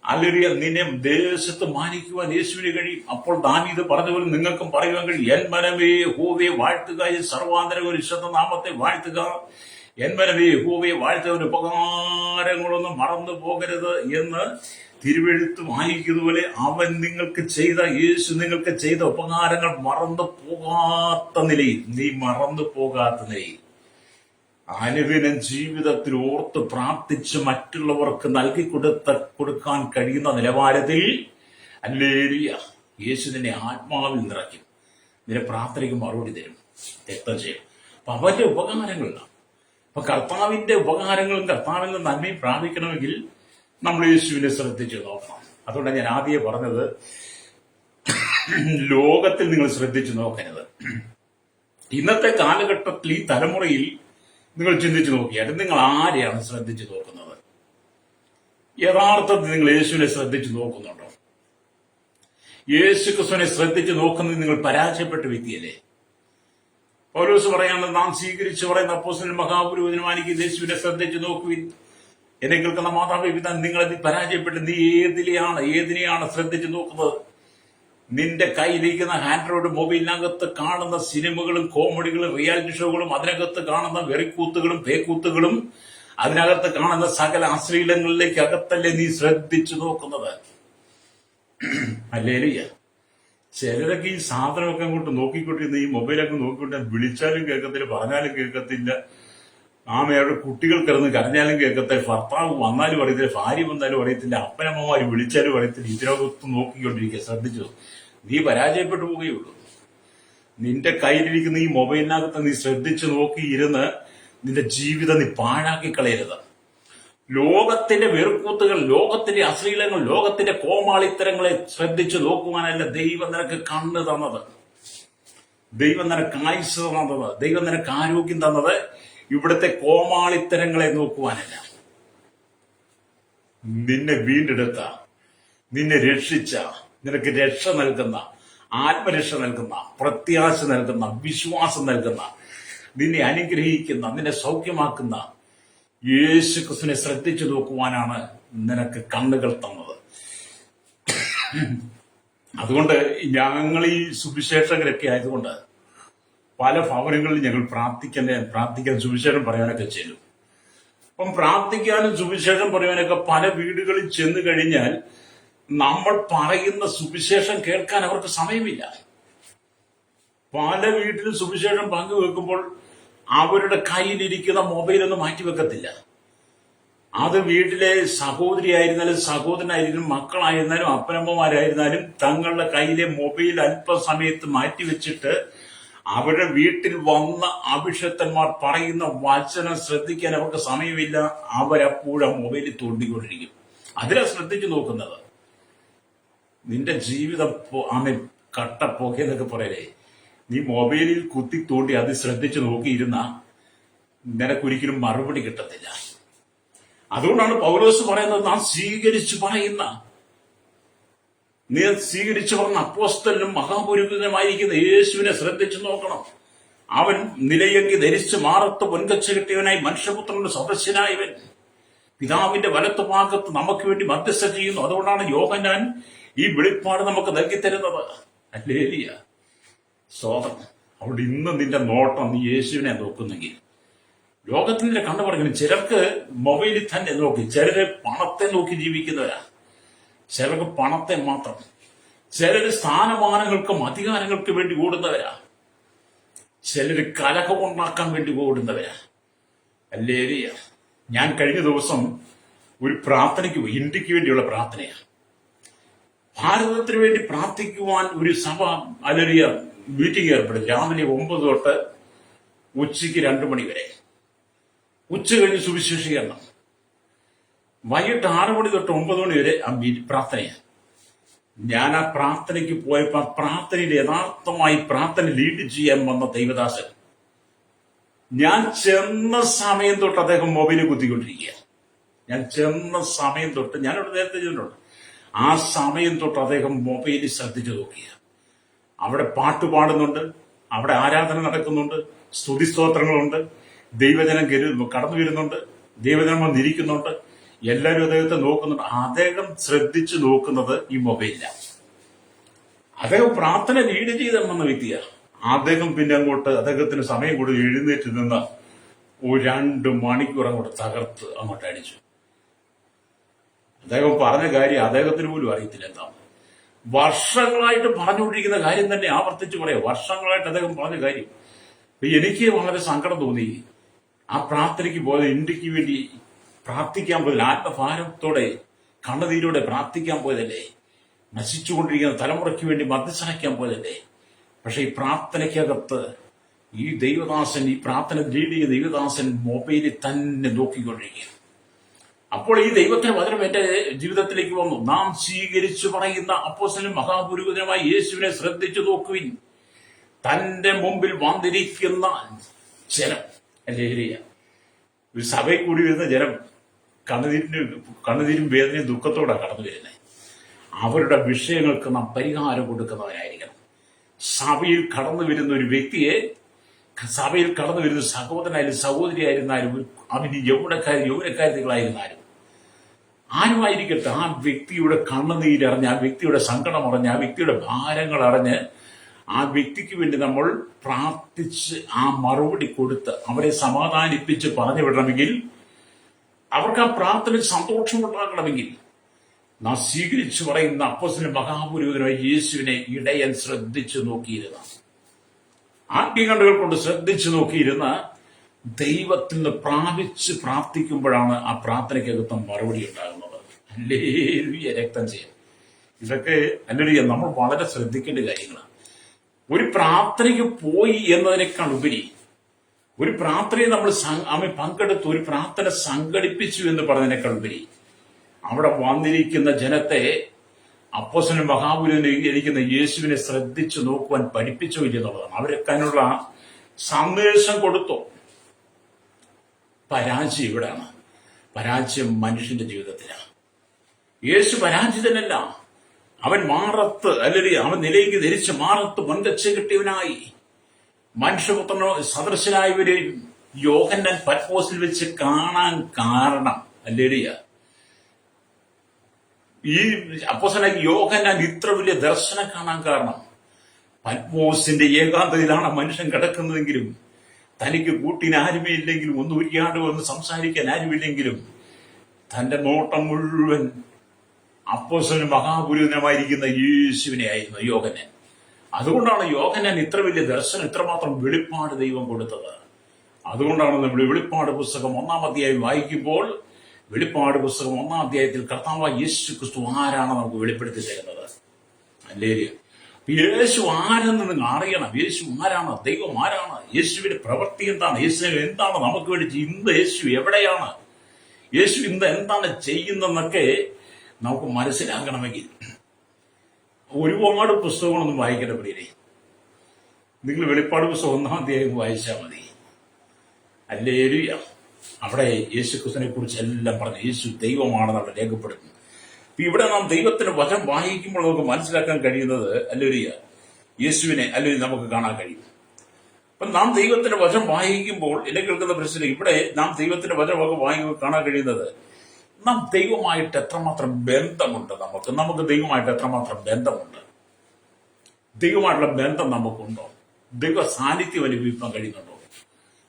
ഹല്ലേലൂയ, നിന്നെ ദേശത്ത് മാനിക്കുവാൻ യേശുവിന് കഴിയും. അപ്പോൾ ദാവീദ് പറഞ്ഞതുപോലെ നിങ്ങൾക്കും പറയുവാൻ കഴിയും, എൻ മനമേ യഹോവയെ വാഴ്ത്തുക, സർവാന്തര നാമത്തെ വാഴ്ത്തുക. എൻ മനമേ യഹോവയെ വാഴ്ത്തവന്റെ ഉപകാരങ്ങളൊന്നും മറന്നു പോകരുത് എന്ന് തിരുവെഴുത്ത് വായിക്കുന്നതുപോലെ അവൻ നിങ്ങൾക്ക് ചെയ്ത, യേശു നിങ്ങൾക്ക് ചെയ്ത ഉപകാരങ്ങൾ മറന്നു പോകാത്ത നിലയിൽ, നീ മറന്നു പോകാത്ത നിലയിൽ അനുദിനം ജീവിതത്തിൽ ഓർത്ത് പ്രാർത്ഥിച്ച് മറ്റുള്ളവർക്ക് നൽകി കൊടുക്കാൻ കഴിയുന്ന നിലവാരത്തിൽ, ഹല്ലേലൂയ, യേശു നിന്നെ ആത്മാവിൽ നിറയ്ക്കും. നിന്റെ പ്രാർത്ഥനയ്ക്ക് മറുപടി തരും, രക്തം ചെയ്യും. അപ്പൊ അവന്റെ ഉപകാരങ്ങളാണ്. അപ്പൊ കർത്താവിന്റെ ഉപകാരങ്ങളും കർത്താവിന്റെ നന്മയും പ്രാപിക്കണമെങ്കിൽ നമ്മൾ യേശുവിനെ ശ്രദ്ധിച്ചു നോക്കണം. അതുകൊണ്ടാണ് ഞാൻ ആദ്യം പറഞ്ഞത്, ലോകത്തിൽ നിങ്ങൾ ശ്രദ്ധിച്ചു നോക്കരുത്. ഇന്നത്തെ കാലഘട്ടത്തിൽ, ഈ തലമുറയിൽ നിങ്ങൾ ചിന്തിച്ചു നോക്കിയാൽ നിങ്ങൾ ആരെയാണ് ശ്രദ്ധിച്ചു നോക്കുന്നത്? യഥാർത്ഥത്തിൽ നിങ്ങൾ യേശുവിനെ ശ്രദ്ധിച്ചു നോക്കുന്നുണ്ടോ? യേശു ക്രിസ്തുവിനെ ശ്രദ്ധിച്ചു നോക്കുന്നത് നിങ്ങൾ പരാജയപ്പെട്ട വ്യക്തിയല്ലേ? പൗലോസ് പറയാനുള്ളത്, നാം സ്വീകരിച്ചു പറയുന്ന അപ്പോസ്തലനും മഹാപുരോഹിതനുമായിരിക്കും യേശുവിനെ ശ്രദ്ധിച്ചു നോക്കുവിൻ. എന്നെ കേൾക്കുന്ന മാതാവേ, പിതാ, നിങ്ങളെ പരാജയപ്പെട്ട് നീ ഏതിനെയാണ് ശ്രദ്ധിച്ചു നോക്കുന്നത്? നിന്റെ കയ്യിലിരിക്കുന്ന ആൻഡ്രോയിഡ് മൊബൈലിനകത്ത് കാണുന്ന സിനിമകളും കോമഡികളും റിയാലിറ്റി ഷോകളും, അതിനകത്ത് കാണുന്ന വെറിക്കൂത്തുകളും പേക്കൂത്തുകളും, അതിനകത്ത് കാണുന്ന സകല അശ്ലീലങ്ങളിലേക്ക് അകത്തല്ലേ നീ ശ്രദ്ധിച്ചു നോക്കുന്നത്? ഹല്ലേലൂയ. ചിലരൊക്കെ ഈ സാധനമൊക്കെ അങ്ങോട്ട് നോക്കിക്കൊണ്ടിരുന്ന, ഈ മൊബൈലൊക്കെ നോക്കിക്കൊണ്ടിരുന്ന, വിളിച്ചാലും കേൾക്കത്തില്ല, പറഞ്ഞാലും കേൾക്കത്തില്ല, ആമയുടെ കുട്ടികൾ കിടന്ന് കരഞ്ഞാലും കേൾക്കത്തില്ല, ഭർത്താവ് വന്നാലും അറിയത്തില്ല, ഭാര്യ വന്നാലും അറിയത്തില്ല, അപ്പനമ്മമാര് വിളിച്ചാലും അറിയത്തില്ല. ഇതിനകത്ത് നോക്കിക്കൊണ്ടിരിക്കുക. ശ്രദ്ധിച്ചു, നീ പരാജയപ്പെട്ടു പോവുകയുള്ളൂ. നിന്റെ കയ്യിലിരിക്കുന്ന ഈ മൊബൈലിനകത്ത് നീ ശ്രദ്ധിച്ചു നോക്കിയിരുന്ന് നിന്റെ ജീവിതം നീ പാഴാക്കി കളയരുത്. ലോകത്തിന്റെ വെറുക്കൂത്തുകൾ, ലോകത്തിന്റെ അശ്ലീലങ്ങൾ, ലോകത്തിന്റെ കോമാളിത്തരങ്ങളെ ശ്രദ്ധിച്ചു നോക്കുവാനല്ല ദൈവം നിനക്ക് കണ്ണ് തന്നത്, ദൈവം നിനക്ക് ആയുസ് തന്നത്, ദൈവം നിനക്ക് ആരോഗ്യം തന്നത് ഇവിടുത്തെ കോമാളിത്തരങ്ങളെ നോക്കുവാനല്ല. നിന്നെ വീണ്ടെടുത്ത, നിന്നെ രക്ഷിച്ച, നിനക്ക് രക്ഷ നൽകുന്ന, ആത്മരക്ഷ നൽകുന്ന, പ്രത്യാശ നൽകുന്ന, വിശ്വാസം നൽകുന്ന, നിന്നെ അനുഗ്രഹിക്കുന്ന, നിന്നെ സൗഖ്യമാക്കുന്ന യേശു ക്രിസ്തുവിനെ ശ്രദ്ധിച്ചു നോക്കുവാനാണ് നിനക്ക് കണ്ണുകൾ തന്നത്. അതുകൊണ്ട് ഞങ്ങൾ ഈ സുവിശേഷകരൊക്കെ ആയതുകൊണ്ട് പല ഭവനങ്ങളിൽ ഞങ്ങൾ പ്രാർത്ഥിക്കാൻ സുവിശേഷം പറയാനൊക്കെ ചെല്ലും. അപ്പം പ്രാർത്ഥിക്കാനും സുവിശേഷം പറയാനൊക്കെ പല വീടുകളിൽ ചെന്ന് കഴിഞ്ഞാൽ നമ്മൾ പറയുന്ന സുവിശേഷം കേൾക്കാൻ അവർക്ക് സമയമില്ല. പല വീട്ടിലും സുവിശേഷം പങ്കുവെക്കുമ്പോൾ അവരുടെ കയ്യിലിരിക്കുന്ന മൊബൈലൊന്നും മാറ്റിവെക്കത്തില്ല. അത് വീട്ടിലെ സഹോദരിയായിരുന്നാലും സഹോദരനായിരുന്നാലും മക്കളായിരുന്നാലും അപ്പനമ്മമാരായിരുന്നാലും തങ്ങളുടെ കയ്യിലെ മൊബൈൽ അല്പസമയത്ത് മാറ്റിവെച്ചിട്ട് അവരുടെ വീട്ടിൽ വന്ന അഭിഷക്തന്മാർ പറയുന്ന വചനം ശ്രദ്ധിക്കാൻ അവർക്ക് സമയമില്ല. അവരപ്പോഴും മൊബൈലിൽ തോണ്ടിക്കൊണ്ടിരിക്കും. അതിലാ ശ്രദ്ധിച്ചു നോക്കുന്നത്. നിന്റെ ജീവിതം കട്ടപ്പോക്കെന്നൊക്കെ പറയലേ, നീ മൊബൈലിൽ കുത്തി തോണ്ടി അത് ശ്രദ്ധിച്ചു നോക്കിയിരുന്ന നിനക്കൊരിക്കലും മറുപടി കിട്ടത്തില്ല. അതുകൊണ്ടാണ് പൗലോസ് പറയുന്നത്, നാം സ്വീകരിച്ചു പറഞ്ഞ അപ്പോസ്തലനും മഹാപുരോഹിതനുമായിരിക്കുന്ന യേശുവിനെ ശ്രദ്ധിച്ചു നോക്കണം. അവൻ നിലയങ്കി ധരിച്ച് മാറത്ത് പൊൻകച്ച കിട്ടിയവനായി മനുഷ്യപുത്രന്റെ സദസ്യനായവൻ പിതാവിന്റെ വലത്തുഭാഗത്ത് നമുക്ക് വേണ്ടി മധ്യസ്ഥ ചെയ്യുന്നു. അതുകൊണ്ടാണ് യോഹന്നാൻ ഈ വെളിപ്പാട് നമുക്ക് നൽകിത്തരുന്നത്. ഹല്ലേലൂയ, സ്തോത്രം. അവിടെ ഇന്ന് നിന്റെ നോട്ടം നീ യേശുവിനെ നോക്കുന്നെങ്കിൽ ലോകത്തിന്റെ കണ്ടു പറഞ്ഞു. ചിലർക്ക് മൊബൈലിൽ തന്നെ നോക്കി, ചിലര് പണത്തെ നോക്കി ജീവിക്കുന്നവരാ, ചിലർക്ക് പണത്തെ മാത്രം, ചിലര് സ്ഥാനമാനങ്ങൾക്കും അധികാരങ്ങൾക്ക് വേണ്ടി ഓടുന്നവരാ, ചിലര് കലഹമുണ്ടാക്കാൻ വേണ്ടി ഓടുന്നവരാ. ഹല്ലേലൂയ. ഞാൻ കഴിഞ്ഞ ദിവസം ഒരു പ്രാർത്ഥനയ്ക്ക് പോയി. ഇന്ത്യക്ക് വേണ്ടിയുള്ള പ്രാർത്ഥനയാണ്. ഭാരതത്തിന് വേണ്ടി പ്രാർത്ഥിക്കുവാൻ ഒരു സഭ ഹല്ലേലൂയ മീറ്റിംഗ് ഏർപ്പെടും. രാവിലെ 9 തൊട്ട് ഉച്ചയ്ക്ക് 2 മണി വരെ. ഉച്ച കഴിഞ്ഞ് സുവിശേഷീകരണം. വൈകിട്ട് 6 മണി തൊട്ട് 9 മണി വരെ ആ പ്രാർത്ഥനയാണ്. ഞാൻ ആ പ്രാർത്ഥനയ്ക്ക് പോയപ്പോൾ പ്രാർത്ഥനയിൽ യഥാർത്ഥമായി പ്രാർത്ഥന ലീഡ് ചെയ്യാൻ വന്ന ദൈവദാസൻ, ഞാൻ ചെന്ന സമയം തൊട്ട് അദ്ദേഹം മൊബൈലിൽ കുത്തിക്കൊണ്ടിരിക്കുക. ഞാൻ ചെന്ന സമയം തൊട്ട്, ഞാനിവിടെ നേരത്തെ ചെയ്തിട്ടുണ്ട്, ആ സമയം തൊട്ട് അദ്ദേഹം മൊബൈലിൽ ശ്രദ്ധിച്ചു നോക്കിയ. അവിടെ പാട്ട് പാടുന്നുണ്ട്, അവിടെ ആരാധന നടക്കുന്നുണ്ട്, സ്തുതിസ്തോത്രങ്ങളുണ്ട്, ദൈവജനം കടന്നു വരുന്നുണ്ട്, ദൈവജനം വന്നിരിക്കുന്നുണ്ട്, എല്ലാവരും അദ്ദേഹത്തെ നോക്കുന്നുണ്ട്. അദ്ദേഹം ശ്രദ്ധിച്ചു നോക്കുന്നത് ഈ മൊബൈലിലാണ്. അദ്ദേഹം പ്രാർത്ഥന ലീഡ് ചെയ്ത വന്ന വ്യക്തിയാണ്. അദ്ദേഹം പിന്നെ അങ്ങോട്ട് അദ്ദേഹത്തിന് സമയം കൂടി എഴുന്നേറ്റ് നിന്ന് ഒരു 2 മണിക്കൂർ അങ്ങോട്ട് തകർത്ത് അങ്ങോട്ട് അടിച്ചു. അദ്ദേഹം പറഞ്ഞ കാര്യം അദ്ദേഹത്തിന് പോലും അറിയത്തില്ല എന്താണ്. വർഷങ്ങളായിട്ട് പറഞ്ഞുകൊണ്ടിരിക്കുന്ന കാര്യം തന്നെ ആവർത്തിച്ച് പറയാം. വർഷങ്ങളായിട്ട് അദ്ദേഹം പറഞ്ഞ കാര്യം. എനിക്ക് വളരെ സങ്കടം തോന്നി. ആ പ്രാർത്ഥനയ്ക്ക് പോയത് ഇന്ത്യക്ക് വേണ്ടി പ്രാർത്ഥിക്കാൻ പോയതല്ലേ, ആത്മഭാരത്തോടെ കണ്ണുനീരോടെ പ്രാർത്ഥിക്കാൻ പോയതല്ലേ, നശിച്ചുകൊണ്ടിരിക്കുന്ന തലമുറയ്ക്ക് വേണ്ടി മധ്യസ്ഥനയ്ക്കാൻ പോയതല്ലേ. പക്ഷെ ഈ പ്രാർത്ഥനയ്ക്കകത്ത് ഈ ദൈവദാസൻ, ഈ പ്രാർത്ഥന ലീഡ് ചെയ്ത ദൈവദാസൻ മൊബൈലിൽ തന്നെ നോക്കിക്കൊണ്ടിരിക്കുക. അപ്പോൾ ഈ ദൈവത്തിന്റെ വചനം എന്റെ ജീവിതത്തിലേക്ക് വന്നു. നാം സ്വീകരിച്ചു പറയുന്ന അപ്പോസ്തലനും മഹാപുരോഹിതനുമായ യേശുവിനെ ശ്രദ്ധിച്ചു നോക്കുവിൻ. തന്റെ മുമ്പിൽ വന്നിരിക്കുന്ന ജനം, ഹല്ലേലൂയ, ഒരു സഭയിൽ കൂടി വരുന്ന ജനം കണ്ണുനീരും വേദനയും ദുഃഖത്തോടാണ് കടന്നു വരുന്നത്. അവരുടെ വിഷയങ്ങൾക്ക് നാം പരിഹാരം കൊടുക്കുന്നവരായിരിക്കണം. സഭയിൽ കടന്നു വരുന്ന ഒരു വ്യക്തിയെ, സഭയിൽ കടന്നു വരുന്ന സഹോദരനായാലും സഹോദരിയായിരുന്നാലും, അവന് യൗവനക്കാരികളായിരുന്നാലും ആരുമായിരിക്കട്ടെ, ആ വ്യക്തിയുടെ കണ്ണുനീരറിഞ്ഞ്, ആ വ്യക്തിയുടെ സങ്കടം അറിഞ്ഞ്, ആ വ്യക്തിയുടെ ഭാരങ്ങൾ അറിഞ്ഞ്, ആ വ്യക്തിക്ക് വേണ്ടി നമ്മൾ പ്രാർത്ഥിച്ച് ആ മറുപടി കൊടുത്ത് അവരെ സമാധാനിപ്പിച്ച് പറഞ്ഞു വിടണമെങ്കിൽ, അവർക്ക് ആ പ്രാർത്ഥനയിൽ സന്തോഷമുണ്ടാകണമെങ്കിൽ, നാം സ്വീകരിച്ചു പറയുന്ന അപ്പോസ്തലനും മഹാപുരോഹിതനുമായ യേശുവിനെ ഇടയൻ ശ്രദ്ധിച്ചു നോക്കിയിരുന്ന, ആത്മീയകണ്ണുകൾ കൊണ്ട് ശ്രദ്ധിച്ചു നോക്കിയിരുന്ന ദൈവത്തിൽ നിന്ന് പ്രാപിച്ച് പ്രാർത്ഥിക്കുമ്പോഴാണ് ആ പ്രാർത്ഥനയ്ക്കകത്ത് മറുപടി ഉണ്ടാകുന്നത്. ഹല്ലേലൂയ, രക്തം ചെയ്യാം. ഇതൊക്കെ ഹല്ലേലൂയ നമ്മൾ വളരെ ശ്രദ്ധിക്കേണ്ട കാര്യങ്ങളാണ്. ഒരു പ്രാർത്ഥനയ്ക്ക് പോയി എന്നതിനേക്കാൾ ഉപരി, ഒരു പ്രാർത്ഥനയിൽ നമ്മൾ പങ്കെടുത്ത് ഒരു പ്രാർത്ഥന സംഘടിപ്പിച്ചു എന്ന് പറഞ്ഞതിനേക്കാൾ ഉപരി, അവിടെ വന്നിരിക്കുന്ന ജനത്തെ അപ്പോസ്തലനും മഹാപുരോഹിതനും ഇരിക്കുന്ന യേശുവിനെ ശ്രദ്ധിച്ചു നോക്കുവാൻ പഠിപ്പിച്ചോ ഇല്ലെന്നുള്ളതാണ്. അവർക്ക് അതിനുള്ള സന്ദേശം കൊടുത്തു. പരാജയം ഇവിടാണ്. പരാജയം മനുഷ്യന്റെ ജീവിതത്തിലാണ്. യേശു പരാജിതനല്ല. അവൻ മാറത്ത്, അല്ലെങ്കിൽ അവൻ നിലയ്ക്ക് ധരിച്ച് മാറത്ത് പൊൻകച്ച കിട്ടിയവനായി മനുഷ്യപുത്രനോ സദൃശനായവരെ യോഹന്നാൻ പത്മോസിൽ വെച്ച് കാണാൻ കാരണം, ഹല്ലേലൂയ, ഈ അപ്പോസ്തലനായ യോഹന്നാൻ ഇത്ര വലിയ ദർശനം കാണാൻ കാരണം, പത്മോസിന്റെ ഏകാന്തതയിലാണ് മനുഷ്യൻ കിടക്കുന്നതെങ്കിലും, തനിക്ക് കൂട്ടിന് ആരുമേ ഇല്ലെങ്കിലും, ഒന്ന് ഉരിയാണ്ട് ഒന്ന് സംസാരിക്കാൻ ആരുമില്ലെങ്കിലും, തന്റെ നോട്ടം മുഴുവൻ അപ്പോസ്തലനും മഹാപുരോഹിതനുമായിരിക്കുന്ന യേശുവിനെ ആയിരുന്നു യോഹന്നാൻ. അതുകൊണ്ടാണ് യോഹന്നാൻ ഇത്ര വലിയ ദർശനം, ഇത്രമാത്രം വെളിപ്പാട് ദൈവം കൊടുത്തത്. അതുകൊണ്ടാണ് നമ്മൾ വെളിപ്പാട് പുസ്തകം 1-ാം അധ്യായം വായിക്കുമ്പോൾ വെളിപ്പാട് പുസ്തകം 1-ാം അധ്യായത്തിൽ കർത്താവായ യേശു ക്രിസ്തു ആരാണ് നമുക്ക് വെളിപ്പെടുത്തി തരുന്നത്. ഹല്ലേലൂയ. യേശു ആരെന്ന് നിങ്ങൾ അറിയണം. യേശു ആരാണ്? ദൈവം ആരാണ്? യേശുവിന്റെ പ്രവൃത്തി എന്താണ്? യേശു എന്താണ് നമുക്ക് വേണ്ടി ഇന്ന് യേശു എവിടെയാണ്? യേശു ഇന്ന് എന്താണ് ചെയ്യുന്നതെന്നൊക്കെ നമുക്ക് മനസ്സിലാക്കണമെങ്കിൽ ഒരുപാട് പുസ്തകങ്ങളൊന്നും വായിക്കേണ്ട പ്രിയരെ. നിങ്ങൾ വെളിപ്പാട് പുസ്തകം 1-ാം അധ്യായം വായിച്ചാൽ മതി. ഹല്ലേലൂയ. അവിടെ യേശു ക്രിസ്തുവിനെ കുറിച്ച് എല്ലാം പറഞ്ഞു. യേശു ദൈവമാണെന്ന് അവിടെ രേഖപ്പെടുത്തുന്നു. ഇവിടെ നാം ദൈവത്തിന്റെ വചനം വായിക്കുമ്പോൾ നമുക്ക് മനസ്സിലാക്കാൻ കഴിയുന്നത് ഹല്ലേലൂയ, യേശുവിനെ അല്ലെങ്കിൽ നമുക്ക് കാണാൻ കഴിയും. അപ്പൊ നാം ദൈവത്തിന്റെ വചനം വായിക്കുമ്പോൾ എന്നെ കേൾക്കുന്ന പ്രശ്നം, ഇവിടെ നാം ദൈവത്തിന്റെ വചനമൊക്കെ വായിക്കുമ്പോൾ കാണാൻ കഴിയുന്നത് നാം ദൈവമായിട്ട് എത്രമാത്രം ബന്ധമുണ്ട്. നമുക്ക് ദൈവമായിട്ട് എത്രമാത്രം ബന്ധമുണ്ട്. ദൈവമായിട്ടുള്ള ബന്ധം നമുക്കുണ്ടോ? ദൈവ സാന്നിധ്യം അനുഭവിക്കാൻ കഴിയുന്നുണ്ടോ?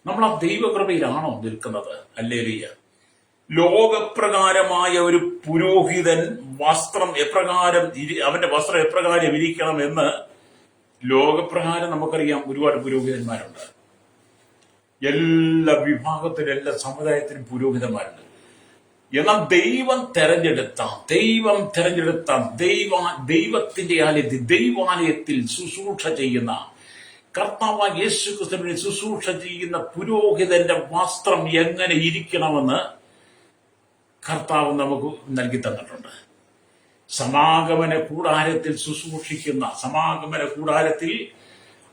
നമ്മൾ ആ ദൈവകൃപയിലാണോ നിൽക്കുന്നത്? ഹല്ലേലൂയ. ലോകപ്രകാരമായ ഒരു പുരോഹിതൻ അവന്റെ വസ്ത്രം എപ്രകാരം ഇരിക്കണം എന്ന് ലോകപ്രകാരം നമുക്കറിയാം. ഒരുപാട് പുരോഹിതന്മാരുണ്ട്. എല്ലാ വിഭാഗത്തിലും എല്ലാ സമുദായത്തിലും പുരോഹിതന്മാരുണ്ട്. എന്നാൽ ദൈവം തെരഞ്ഞെടുത്ത ദൈവത്തിന്റെ ദൈവാലയത്തിൽ ശുശ്രൂഷ ചെയ്യുന്ന കർത്താവായ യേശു ക്രിസ്തുവിനെ ശുശ്രൂഷ ചെയ്യുന്ന പുരോഹിതന്റെ വസ്ത്രം എങ്ങനെ ഇരിക്കണമെന്ന് കർത്താവ് നമുക്ക് നൽകി തന്നിട്ടുണ്ട്. സമാഗമന കൂടാരത്തിൽ ശുശ്രൂഷിക്കുന്ന, സമാഗമന കൂടാരത്തിൽ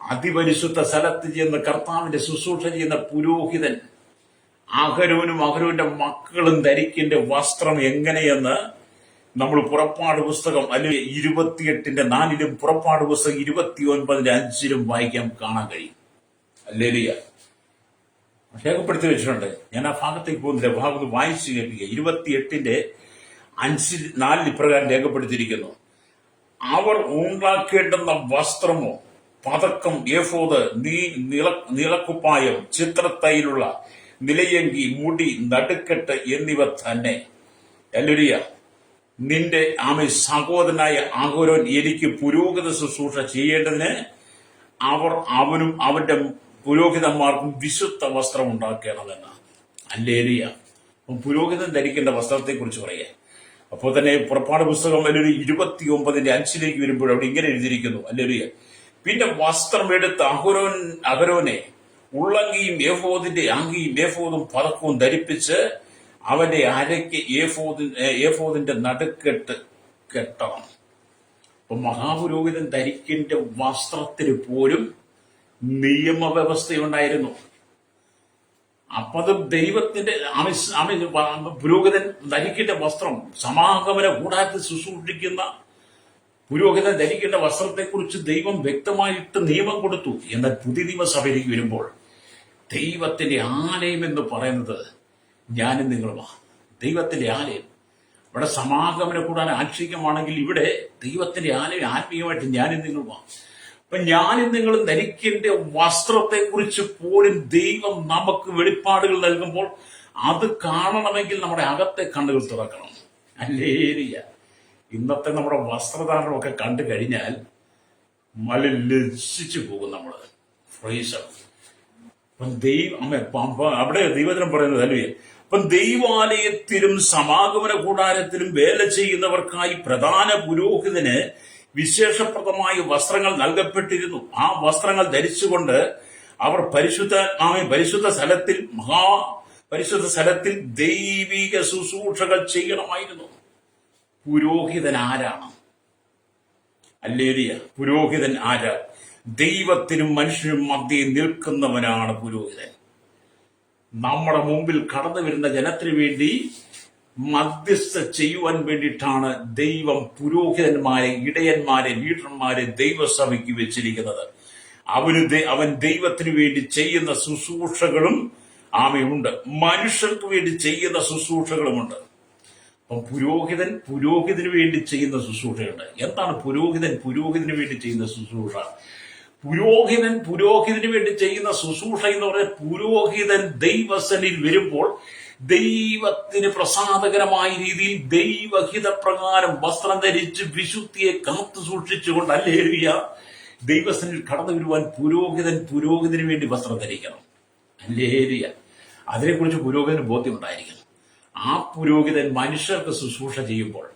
അതിപരിശുദ്ധ സ്ഥലത്ത് ചെന്ന് കർത്താവിന്റെ ശുശ്രൂഷ ചെയ്യുന്ന പുരോഹിതൻ അഹരോനും അഹരോന്റെ മക്കളും ധരിക്കേണ്ട വസ്ത്രം എങ്ങനെയെന്ന് നമ്മൾ പുറപ്പാട് പുസ്തകം അല്ലെങ്കിൽ 28:4 പുറപ്പാട് പുസ്തകം 29:5 വായിക്കാൻ കാണാൻ കഴിയും. ഹല്ലേലൂയ. രേഖപ്പെടുത്തി വെച്ചിട്ടുണ്ട്. ഞാൻ ആ ഭാഗത്തേക്ക് പോകുന്നില്ല. ഭാഗത്ത് വായിച്ചു കേൾപ്പിക്കുക. 28:5-4 ഇപ്രകാരം രേഖപ്പെടുത്തിയിരിക്കുന്നു. അവർ ഉണ്ടാക്കേണ്ടുന്ന വസ്ത്രമോ പതക്കം, ഏഫോദ്, നീളക്കുപ്പായം, ചിത്രത്തൈലുള്ള നിലയങ്കി, മുടി, നടുക്കെട്ട് എന്നിവ തന്നെ. ഹല്ലേലൂയ. നിന്റെ സഹോദരനായ അഹരോൻ എനിക്ക് പുരോഹിത ശുശ്രൂഷ ചെയ്യേണ്ടതിന് അവനും അവന്റെ പുരോഹിതന്മാർക്കും വിശുദ്ധ വസ്ത്രം ഉണ്ടാക്കണമെന്ന്. ഹല്ലേലൂയ. പുരോഹിതൻ ധരിക്കേണ്ട വസ്ത്രത്തെ കുറിച്ച് പറയാം. അപ്പോൾ തന്നെ പുറപ്പാട് പുസ്തകം 29:5 വരുമ്പോൾ അവിടെ ഇങ്ങനെ എഴുതിയിരിക്കുന്നു. ഹല്ലേലൂയ. പിന്നെ വസ്ത്രം എടുത്ത് അഹരോനെ ഉള്ളങ്കിയും ഏഫോദിന്റെ അങ്കിയും ഏഫോദും പതക്കവും ധരിപ്പിച്ച് അവന്റെ അരയ്ക്ക് ഏഫോദിന്റെ നടുക്കെട്ട് കെട്ടണം. അപ്പൊ മഹാപുരോഹിതൻ ധരിക്കേണ്ട വസ്ത്രത്തിന് പോലും നിയമവ്യവസ്ഥയുണ്ടായിരുന്നു. അപ്പൊ അത് ദൈവത്തിന്റെ പുരോഹിതൻ ധരിക്കേണ്ട വസ്ത്രം, സമാഗമന കൂടാരത്തിൽ ശുശ്രൂഷിക്കുന്ന പുരോഹിതൻ ധരിക്കേണ്ട വസ്ത്രത്തെ കുറിച്ച് ദൈവം വ്യക്തമായിട്ട് നിയമം കൊടുത്തു. എന്നാൽ പുതിയ നിയമസഭയിലേക്ക് വരുമ്പോൾ ദൈവത്തിന്റെ ആലയം എന്ന് പറയുന്നത് ഞാനും നിങ്ങളുമാണ്. ദൈവത്തിന്റെ ആലയം. ഇവിടെ സമാഗമന കൂടാൻ ആക്ഷേപമാണെങ്കിൽ ഇവിടെ ദൈവത്തിന്റെ ആലയം ആത്മീയമായിട്ട് ഞാനും നിങ്ങളുമാണ്. അപ്പൊ ഞാനും നിങ്ങളും ധരിക്കേണ്ട വസ്ത്രത്തെ കുറിച്ച് പോലും ദൈവം നമുക്ക് വെളിപ്പാടുകൾ നൽകുമ്പോൾ അത് കാണണമെങ്കിൽ നമ്മുടെ അകത്തെ കണ്ണുകൾ തുറക്കണം. ഹല്ലേലൂയ. ഇന്നത്തെ നമ്മുടെ വസ്ത്രധാരണമൊക്കെ കണ്ടു കഴിഞ്ഞാൽ ലജ്ജിച്ചു പോകും നമ്മൾ. അവിടെ ദൈവത്തിനും പറയുന്നത് അല്ലേ. അപ്പം ദൈവാലയത്തിലും സമാഗമന കൂടാരത്തിലും വേല ചെയ്യുന്നവർക്കായി പ്രധാന പുരോഹിതന് വിശേഷപ്രദമായ വസ്ത്രങ്ങൾ നൽകപ്പെട്ടിരുന്നു. ആ വസ്ത്രങ്ങൾ ധരിച്ചുകൊണ്ട് അവർ പരിശുദ്ധ സ്ഥലത്തിൽ ദൈവിക ശുശ്രൂഷകൾ ചെയ്യണമായിരുന്നു. പുരോഹിതൻ ആരാണ്? ഹല്ലേലൂയ. പുരോഹിതൻ ആരാ? ദൈവത്തിനും മനുഷ്യനും മധ്യേ നിൽക്കുന്നവനാണ് പുരോഹിതൻ. നമ്മുടെ മുമ്പിൽ കടന്നു വരുന്ന ജനത്തിനു വേണ്ടി മധ്യസ്ഥ ചെയ്യുവാൻ വേണ്ടിയിട്ടാണ് ദൈവം പുരോഹിതന്മാരെ, ഇടയന്മാരെ, ലീഡർമാരെ ദൈവസഭയ്ക്ക് വെച്ചിരിക്കുന്നത്. അവൻ ദൈവത്തിനു വേണ്ടി ചെയ്യുന്ന ശുശ്രൂഷകളും ഉണ്ട്, മനുഷ്യർക്ക് വേണ്ടി ചെയ്യുന്ന ശുശ്രൂഷകളുമുണ്ട്. അപ്പം പുരോഹിതന് വേണ്ടി ചെയ്യുന്ന ശുശ്രൂഷയുണ്ട്. എന്താണ് പുരോഹിതന് വേണ്ടി ചെയ്യുന്ന ശുശ്രൂഷ? പുരോഹിതന് വേണ്ടി ചെയ്യുന്ന ശുശ്രൂഷ എന്ന് പറഞ്ഞാൽ പുരോഹിതൻ ദൈവസന്നിധിയിൽ വരുമ്പോൾ ദൈവത്തിന് പ്രസാദകരമായ രീതിയിൽ ദൈവഹിത പ്രകാരം വസ്ത്രം ധരിച്ച് വിശുദ്ധിയെ കാത്തു സൂക്ഷിച്ചുകൊണ്ട് ഹല്ലേലൂയ ദൈവസന്നിധിയിൽ കടന്നു വരുവാൻ പുരോഹിതന് വേണ്ടി വസ്ത്രം ധരിക്കണം. ഹല്ലേലൂയ. അതിനെക്കുറിച്ച് പുരോഹിതന് ബോധ്യമുണ്ടായിരിക്കണം. ആ പുരോഹിതൻ മനുഷ്യർക്ക് ശുശ്രൂഷ ചെയ്യുമ്പോൾ,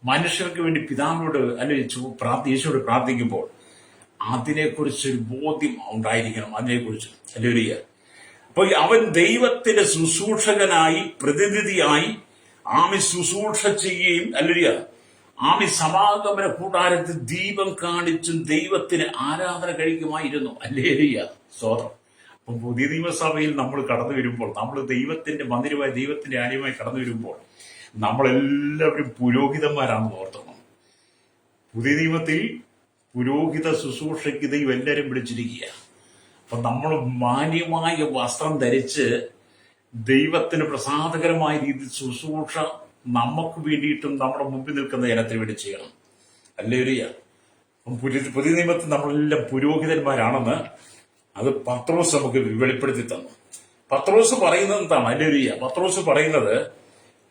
മനുഷ്യർക്ക് വേണ്ടി പിതാവിനോട് അല്ലെങ്കിൽ യേശുവോട് പ്രാർത്ഥിക്കുമ്പോൾ അതിനെക്കുറിച്ചൊരു ബോധ്യം ഉണ്ടായിരിക്കണം. അതിനെക്കുറിച്ച് ഹല്ലേലൂയ. അപ്പൊ അവൻ ദൈവത്തിന്റെ ശുശ്രൂഷകനായി, പ്രതിനിധിയായി ആമി ശുശ്രൂഷ ചെയ്യുകയും ഹല്ലേലൂയ, ആമി സമാഗമന കൂടാരത്തിൽ ദീപം കാണിച്ചും ദൈവത്തിന് ആരാധന കഴിക്കുമായിരുന്നു. ഹല്ലേലൂയ, സ്തോത്രം. അപ്പം പുതിയ നിയമസഭയിൽ നമ്മൾ കടന്നു വരുമ്പോൾ, നമ്മൾ ദൈവത്തിന്റെ മന്ദിരമായി, ദൈവത്തിന്റെ ആലയമായി കടന്നു വരുമ്പോൾ നമ്മളെല്ലാവരും പുരോഹിതന്മാരാണെന്ന് ഓർത്തണം. പുതിയ നിയമത്തിൽ പുരോഹിത ശുശ്രൂഷയ്ക്ക് ദൈവം എല്ലാവരും വിളിച്ചിരിക്കുക. അപ്പൊ നമ്മൾ മാന്യമായ വസ്ത്രം ധരിച്ച് ദൈവത്തിന് പ്രസാദകരമായ രീതിയിൽ ശുശ്രൂഷ നമുക്ക് വേണ്ടിയിട്ടും നമ്മുടെ മുമ്പിൽ നിൽക്കുന്ന ജനത്തിന് വേണ്ടി ചെയ്യണം. ഹല്ലേലൂയ. പുതിയ നിയമത്തിൽ നമ്മളെല്ലാം പുരോഹിതന്മാരാണെന്ന് അത് പത്രോസ് നമുക്ക് വെളിപ്പെടുത്തി തന്നു. പത്രോസ് പറയുന്നത് എന്താണ്? ഹല്ലേലൂയ. പത്രോസ് പറയുന്നത്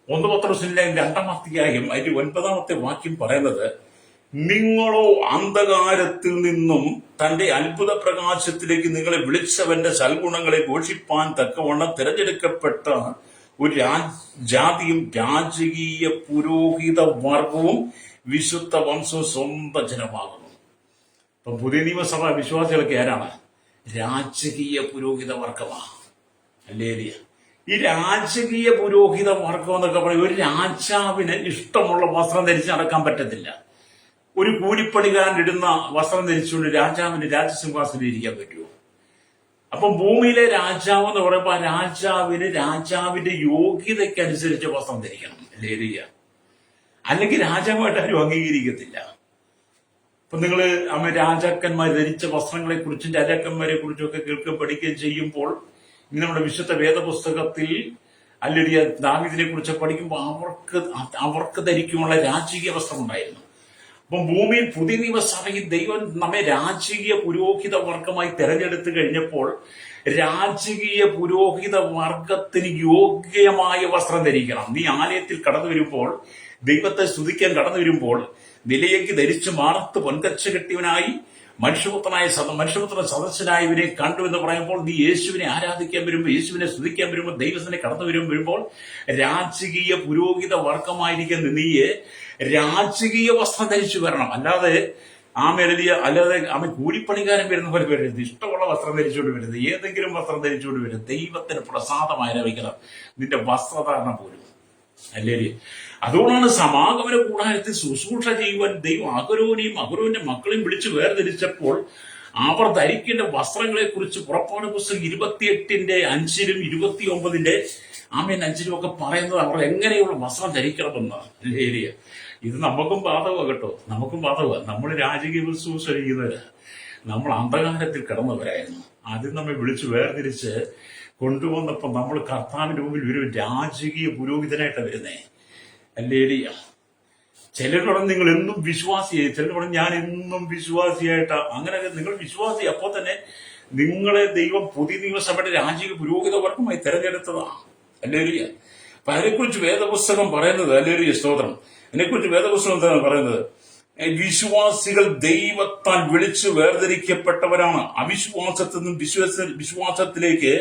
1 പത്രോസിന്റെ 2-ാം അധ്യായം അതിന്റെ 9-ാമത്തെ വാക്യം പറയുന്നത്, നിങ്ങളോ അന്ധകാരത്തിൽ നിന്നും തന്റെ അത്ഭുത പ്രകാശത്തിലേക്ക് നിങ്ങളെ വിളിച്ചവന്റെ സൽഗുണങ്ങളെ ഘോഷിപ്പാൻ തക്കവണ്ണം തിരഞ്ഞെടുക്കപ്പെട്ട ഒരു ജാതിയും രാജകീയ പുരോഹിത വർഗവും വിശുദ്ധ വംശവും സ്വന്തം ജനമാകുന്നു. അപ്പൊ പുതിയ നിയമസഭ വിശ്വാസികളൊക്കെ ആരാണ്? രാജകീയ പുരോഹിത വർഗമാണ്. ഹല്ലേലൂയ. ഈ രാജകീയ പുരോഹിത വർഗം എന്നൊക്കെ പറയും, ഒരു രാജാവിന് ഇഷ്ടമുള്ള വസ്ത്രം ധരിച്ച് നടക്കാൻ പറ്റത്തില്ല. ഒരു കൂലിപ്പണിക്കാരൻ ഇടുന്ന വസ്ത്രം ധരിച്ചുകൊണ്ട് രാജാവിന് രാജസിംഹാസനം ഇരിക്കാൻ പറ്റുമോ? അപ്പൊ ഭൂമിയിലെ രാജാവ് എന്ന് പറയുമ്പോൾ ആ രാജാവിന് രാജാവിന്റെ യോഗ്യതയ്ക്കനുസരിച്ച് വസ്ത്രം ധരിക്കണം. ഹല്ലേലൂയ. അല്ലെങ്കിൽ രാജാവായിട്ട് ആരും അംഗീകരിക്കത്തില്ല. അപ്പൊ നിങ്ങൾ രാജാക്കന്മാർ ധരിച്ച വസ്ത്രങ്ങളെ കുറിച്ചും രാജാക്കന്മാരെ കുറിച്ചും ഒക്കെ കേൾക്കുകയും പഠിക്കുകയും ചെയ്യുമ്പോൾ, ഇനി നമ്മുടെ വിശുദ്ധ വേദപുസ്തകത്തിൽ അല്ലെങ്കിൽ ദാവീദിനെ കുറിച്ച് പഠിക്കുമ്പോൾ അവർക്ക് ധരിക്കുമുള്ള രാജകീയ വസ്ത്രം ഉണ്ടായിരുന്നു. അപ്പം ഭൂമിയിൽ പുതിയ നിയമസഭയിൽ ദൈവം നമ്മെ രാജകീയ പുരോഹിത വർഗമായി തെരഞ്ഞെടുത്തു കഴിഞ്ഞപ്പോൾ രാജകീയ പുരോഹിത വർഗത്തിന് യോഗ്യമായ വസ്ത്രം ധരിക്കണം. നീ ആലയത്തിൽ കടന്നു വരുമ്പോൾ, ദൈവത്തെ സ്തുതിക്കാൻ കടന്നു വരുമ്പോൾ നിലയെങ്കിൽ ധരിച്ചു മാറത്ത് പൊൻകച്ച കെട്ടിയവനായി മനുഷ്യപുത്ര സദസ്യനായവനെ കണ്ടു എന്ന് പറയുമ്പോൾ, നീ യേശുവിനെ ആരാധിക്കാൻ വരുമ്പോൾ, യേശുവിനെ സ്തുതിക്കാൻ വരുമ്പോൾ, ദൈവത്തിനെ കടന്നു വരുമ്പോൾ രാജകീയ പുരോഹിത വർഗമായിരിക്കുന്ന നീയെ രാജകീയ വസ്ത്രം ധരിച്ചു വരണം. അല്ലാതെ ആമ കൂലിപ്പണിക്കാരൻ വരുന്ന പോലെ വരരുത്. ഇഷ്ടമുള്ള വസ്ത്രം ധരിച്ചുകൊണ്ട് വരുന്നത്, ഏതെങ്കിലും വസ്ത്രം ധരിച്ചുകൊണ്ട് വരുന്നത്. ദൈവത്തിന് പ്രസാദമായി ലഭിക്കണം നിന്റെ വസ്ത്രധാരണം പോലും. ഹല്ലേലൂയ. അതുകൊണ്ടാണ് സമാഗമന കൂടാരത്തിൽ ശുശ്രൂഷ ചെയ്യുവാൻ ദൈവം അഹരോനെയും അഹരോന്റെ മക്കളെയും വിളിച്ച് വേർതിരിച്ചപ്പോൾ അവർ ധരിക്കേണ്ട വസ്ത്രങ്ങളെ കുറിച്ച് പുറപ്പാട് പുസ്തകം 28-ന്റെ 5-ലും 29-ന്റെ 5-ലും ഒക്കെ പറയുന്നത് അവർ എങ്ങനെയുള്ള വസ്ത്രം ധരിക്കണമെന്ന്. ഹല്ലേലൂയ. ഇത് നമുക്കും ബാധകമാണ് കേട്ടോ, നമുക്കും ബാധകമാണ്. നമ്മൾ രാജകീയ ശുശ്രൂഷ ചെയ്യുന്നവര്, നമ്മൾ അന്ധകാരത്തിൽ കിടന്നവരായിരുന്നു. ആദ്യം നമ്മെ വിളിച്ച് വേർതിരിച്ച് കൊണ്ടുവന്നപ്പോൾ നമ്മൾ കർത്താവിന്റെ മുമ്പിൽ ഒരു രാജകീയ പുരോഹിതനായിട്ട് വരുന്നേ. ഹല്ലേലൂയ. ചിലർ പറഞ്ഞു നിങ്ങൾ എന്നും വിശ്വാസിയായി, ചിലർ പറഞ്ഞു ഞാൻ എന്നും വിശ്വാസിയായിട്ടാ. അങ്ങനെ നിങ്ങൾ വിശ്വാസി, അപ്പോൾ തന്നെ നിങ്ങളെ ദൈവം പുതിയ നിയമസഭയുടെ രാജകീയ പുരോഹിത വർഗമായി തെരഞ്ഞെടുത്തതാണ്. ഹല്ലേലൂയ. അപ്പൊ അതിനെക്കുറിച്ച് വേദപുസ്തകം പറയുന്നത്, ഹല്ലേലൂയ, സ്തോത്രം, അതിനെക്കുറിച്ച് വേദപുസ്തകം എന്താണ് പറയുന്നത്? വിശ്വാസികൾ ദൈവത്താൽ വിളിച്ചു വേർതിരിക്കപ്പെട്ടവരാണ്. അവിശ്വാസത്തിൽ നിന്നും വിശ്വാസത്തിലേക്ക്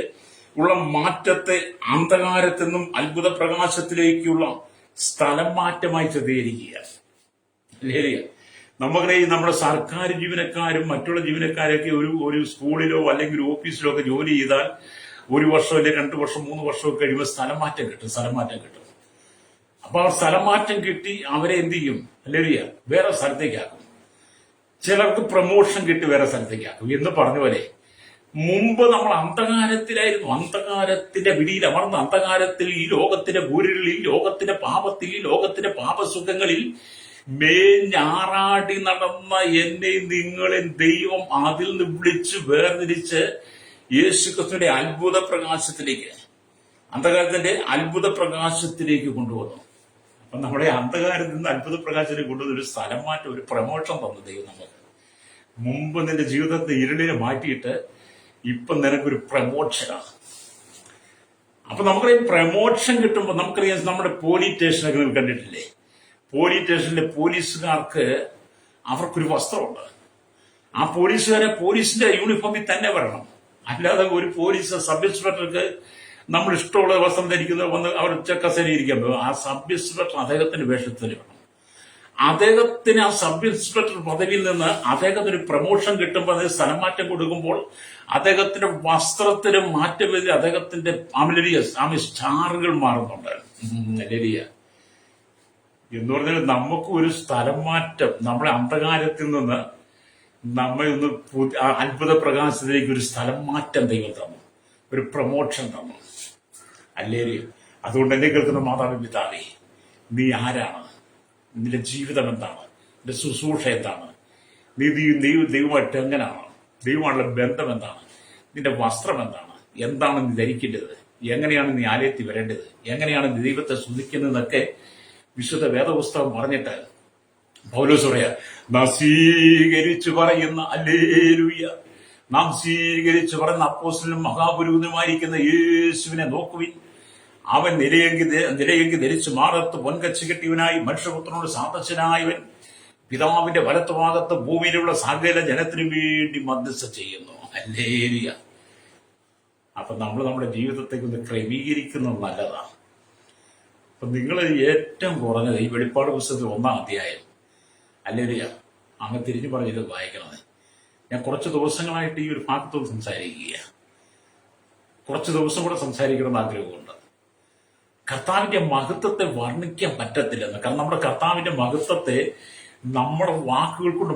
ഉള്ള മാറ്റത്തെ അന്ധകാരത്തിൽ നിന്നും അത്ഭുത പ്രകാശത്തിലേക്കുള്ള സ്ഥലം മാറ്റമായി ചിത്രീകരിക്കുക. നമുക്കറിയാം, നമ്മുടെ സർക്കാർ ജീവനക്കാരും മറ്റുള്ള ജീവനക്കാരൊക്കെ ഒരു സ്കൂളിലോ അല്ലെങ്കിൽ ഒരു ഓഫീസിലോ ഒക്കെ ജോലി ചെയ്താൽ 1 വർഷം അല്ലെങ്കിൽ 2 വർഷം 3 വർഷമൊക്കെ കഴിയുമ്പോൾ സ്ഥലം മാറ്റം കിട്ടും. അപ്പൊ ആ സ്ഥലം മാറ്റം കിട്ടി അവരെ എന്ത് ചെയ്യും? ഹല്ലേലൂയ, വേറെ സ്ഥലത്തേക്കാക്കും. ചിലർക്ക് പ്രമോഷൻ കിട്ടി വേറെ സ്ഥലത്തേക്കാക്കും. എന്ന് പറഞ്ഞ പോലെ മുമ്പ് നമ്മൾ അന്ധകാരത്തിലായിരുന്നു. അന്ധകാരത്തിന്റെ പിടിയിൽ അമർന്ന അന്ധകാരത്തിൽ, ഈ ലോകത്തിന്റെ ഗുരുളിൽ, ഈ ലോകത്തിന്റെ പാപത്തിൽ, ഈ ലോകത്തിന്റെ പാപസുഖങ്ങളിൽ മേഞ്ഞാറാടി നടന്ന എന്നെ നിങ്ങളെ ദൈവം അതിൽ നിന്ന് വിളിച്ച് വേർതിരിച്ച് യേശുക്രിസ്തുവിന്റെ അത്ഭുത പ്രകാശത്തിലേക്ക്, അന്ധകാരത്തിന്റെ അത്ഭുത പ്രകാശത്തിലേക്ക് കൊണ്ടുവന്നു. അപ്പൊ നമ്മുടെ അന്ധകാരത്തിൽ നിന്ന് അത്ഭുത പ്രകാശത്തിലേക്ക് കൊണ്ടുവന്ന ഒരു സ്ഥലം മാറ്റം, ഒരു പ്രമോഷൻ തന്നു ദൈവം നമുക്ക്. മുമ്പ് നിന്റെ ജീവിതത്തെ ഇരുളിനെ മാറ്റിയിട്ട് ഇപ്പൊ നിനക്കൊരു പ്രമോഷനാണ്. അപ്പൊ നമുക്കറിയാം, പ്രമോഷൻ കിട്ടുമ്പോൾ നമുക്കറിയാം, നമ്മുടെ പോലീസ് സ്റ്റേഷനൊക്കെ നിങ്ങൾ കണ്ടിട്ടില്ലേ? പോലീസ് സ്റ്റേഷനിലെ പോലീസുകാർക്ക് അവർക്കൊരു വസ്ത്രമുണ്ട്. ആ പോലീസുകാരെ പോലീസിന്റെ യൂണിഫോമിൽ തന്നെ വരണം. അല്ലാതെ ഒരു പോലീസ് സബ് ഇൻസ്പെക്ടർക്ക് നമ്മൾ ഇഷ്ടമുള്ള വസ്ത്രം ധരിക്കുന്നത് വന്ന് അവർ കസേരയിൽ ഇരിക്കാൻ പോകും. ആ സബ് ഇൻസ്പെക്ടർ അദ്ദേഹത്തിന്റെ വേഷത്തിൽ വേണം. അദ്ദേഹത്തിന് ആ സബ് ഇൻസ്പെക്ടർ പദവിയിൽ നിന്ന് അദ്ദേഹത്തിന് ഒരു പ്രൊമോഷൻ കിട്ടുമ്പോൾ, അത് സ്ഥലം മാറ്റം കൊടുക്കുമ്പോൾ അദ്ദേഹത്തിന്റെ വസ്ത്രത്തിന് മാറ്റം വരും. അദ്ദേഹത്തിന്റെ സ്റ്റാറുകൾ മാറുന്നുണ്ട്. അല്ലേലിയ എന്ന് പറഞ്ഞാൽ നമുക്ക് ഒരു സ്ഥലം മാറ്റം, നമ്മുടെ അന്ധകാരത്തിൽ നിന്ന് നമ്മെ ഒന്ന് അത്ഭുത പ്രകാശത്തിലേക്ക് ഒരു സ്ഥലം മാറ്റം ദൈവം തന്നു, ഒരു പ്രൊമോഷൻ തന്നു. അല്ലേലിയ അതുകൊണ്ട് എന്നെ കേൾക്കുന്ന മാതാപിതാവേ, നീ ആരാണ്? നിന്റെ ജീവിതം എന്താണ്? നിന്റെ ശുശ്രൂഷ എന്താണ്? നീ ദൈവമായിട്ട് എങ്ങനെയാണ്? ദൈവമായുള്ള ബന്ധം എന്താണ്? നിന്റെ വസ്ത്രം എന്താണ്? എന്താണ് നീ ധരിക്കേണ്ടത്? എങ്ങനെയാണ് നീ ആലയത്തിൽ വരേണ്ടത്? എങ്ങനെയാണ് നീ ദൈവത്തെ സ്തുതിക്കുന്നതെന്നൊക്കെ വിശുദ്ധ വേദപുസ്തകം പറഞ്ഞിട്ട് പൗലോസ് പറയാ, നാം സ്വീകരിച്ചു പറയുന്ന ഹല്ലേലൂയ, നാം സ്വീകരിച്ചു പറയുന്ന അപ്പോസ്തലനും മഹാപുരോഹിതനുമായിരിക്കുന്ന യേശുവിനെ നോക്കുവിൻ. അവൻ നിലയെങ്കി ധരിച്ചു മാറത്ത് പൊൻകച്ച് കെട്ടിയവനായി മനുഷ്യപുത്രനോട് സാദൃശ്യനായവൻ പിതാവിന്റെ വലത്തുഭാഗത്ത് ഭൂമിയിലുള്ള സകല ജനത്തിനു വേണ്ടി മധ്യസ്ഥ ചെയ്യുന്നു. ഹല്ലേലൂയ. അപ്പൊ നമ്മൾ നമ്മുടെ ജീവിതത്തേക്ക് ഒന്ന് ക്രമീകരിക്കുന്നത് നല്ലതാണ്. അപ്പൊ നിങ്ങൾ ഏറ്റവും കുറഞ്ഞത് ഈ വെളിപ്പാട് പുസ്തകത്തിൽ 1-ാം അധ്യായം, ഹല്ലേലൂയ, അങ്ങ് തിരിഞ്ഞു പറഞ്ഞത് വായിക്കണത്. ഞാൻ കുറച്ച് ദിവസങ്ങളായിട്ട് ഈ ഒരു ഭാഗത്തോട് സംസാരിക്കുക, കുറച്ച് ദിവസം കൂടെ സംസാരിക്കണമെന്ന് ആഗ്രഹമുണ്ട്. കർത്താവിന്റെ മഹത്വത്തെ വർണ്ണിക്കാൻ പറ്റത്തില്ലെന്ന്. കാരണം നമ്മുടെ കർത്താവിന്റെ മഹത്വത്തെ നമ്മുടെ വാക്കുകൾ കൊണ്ട്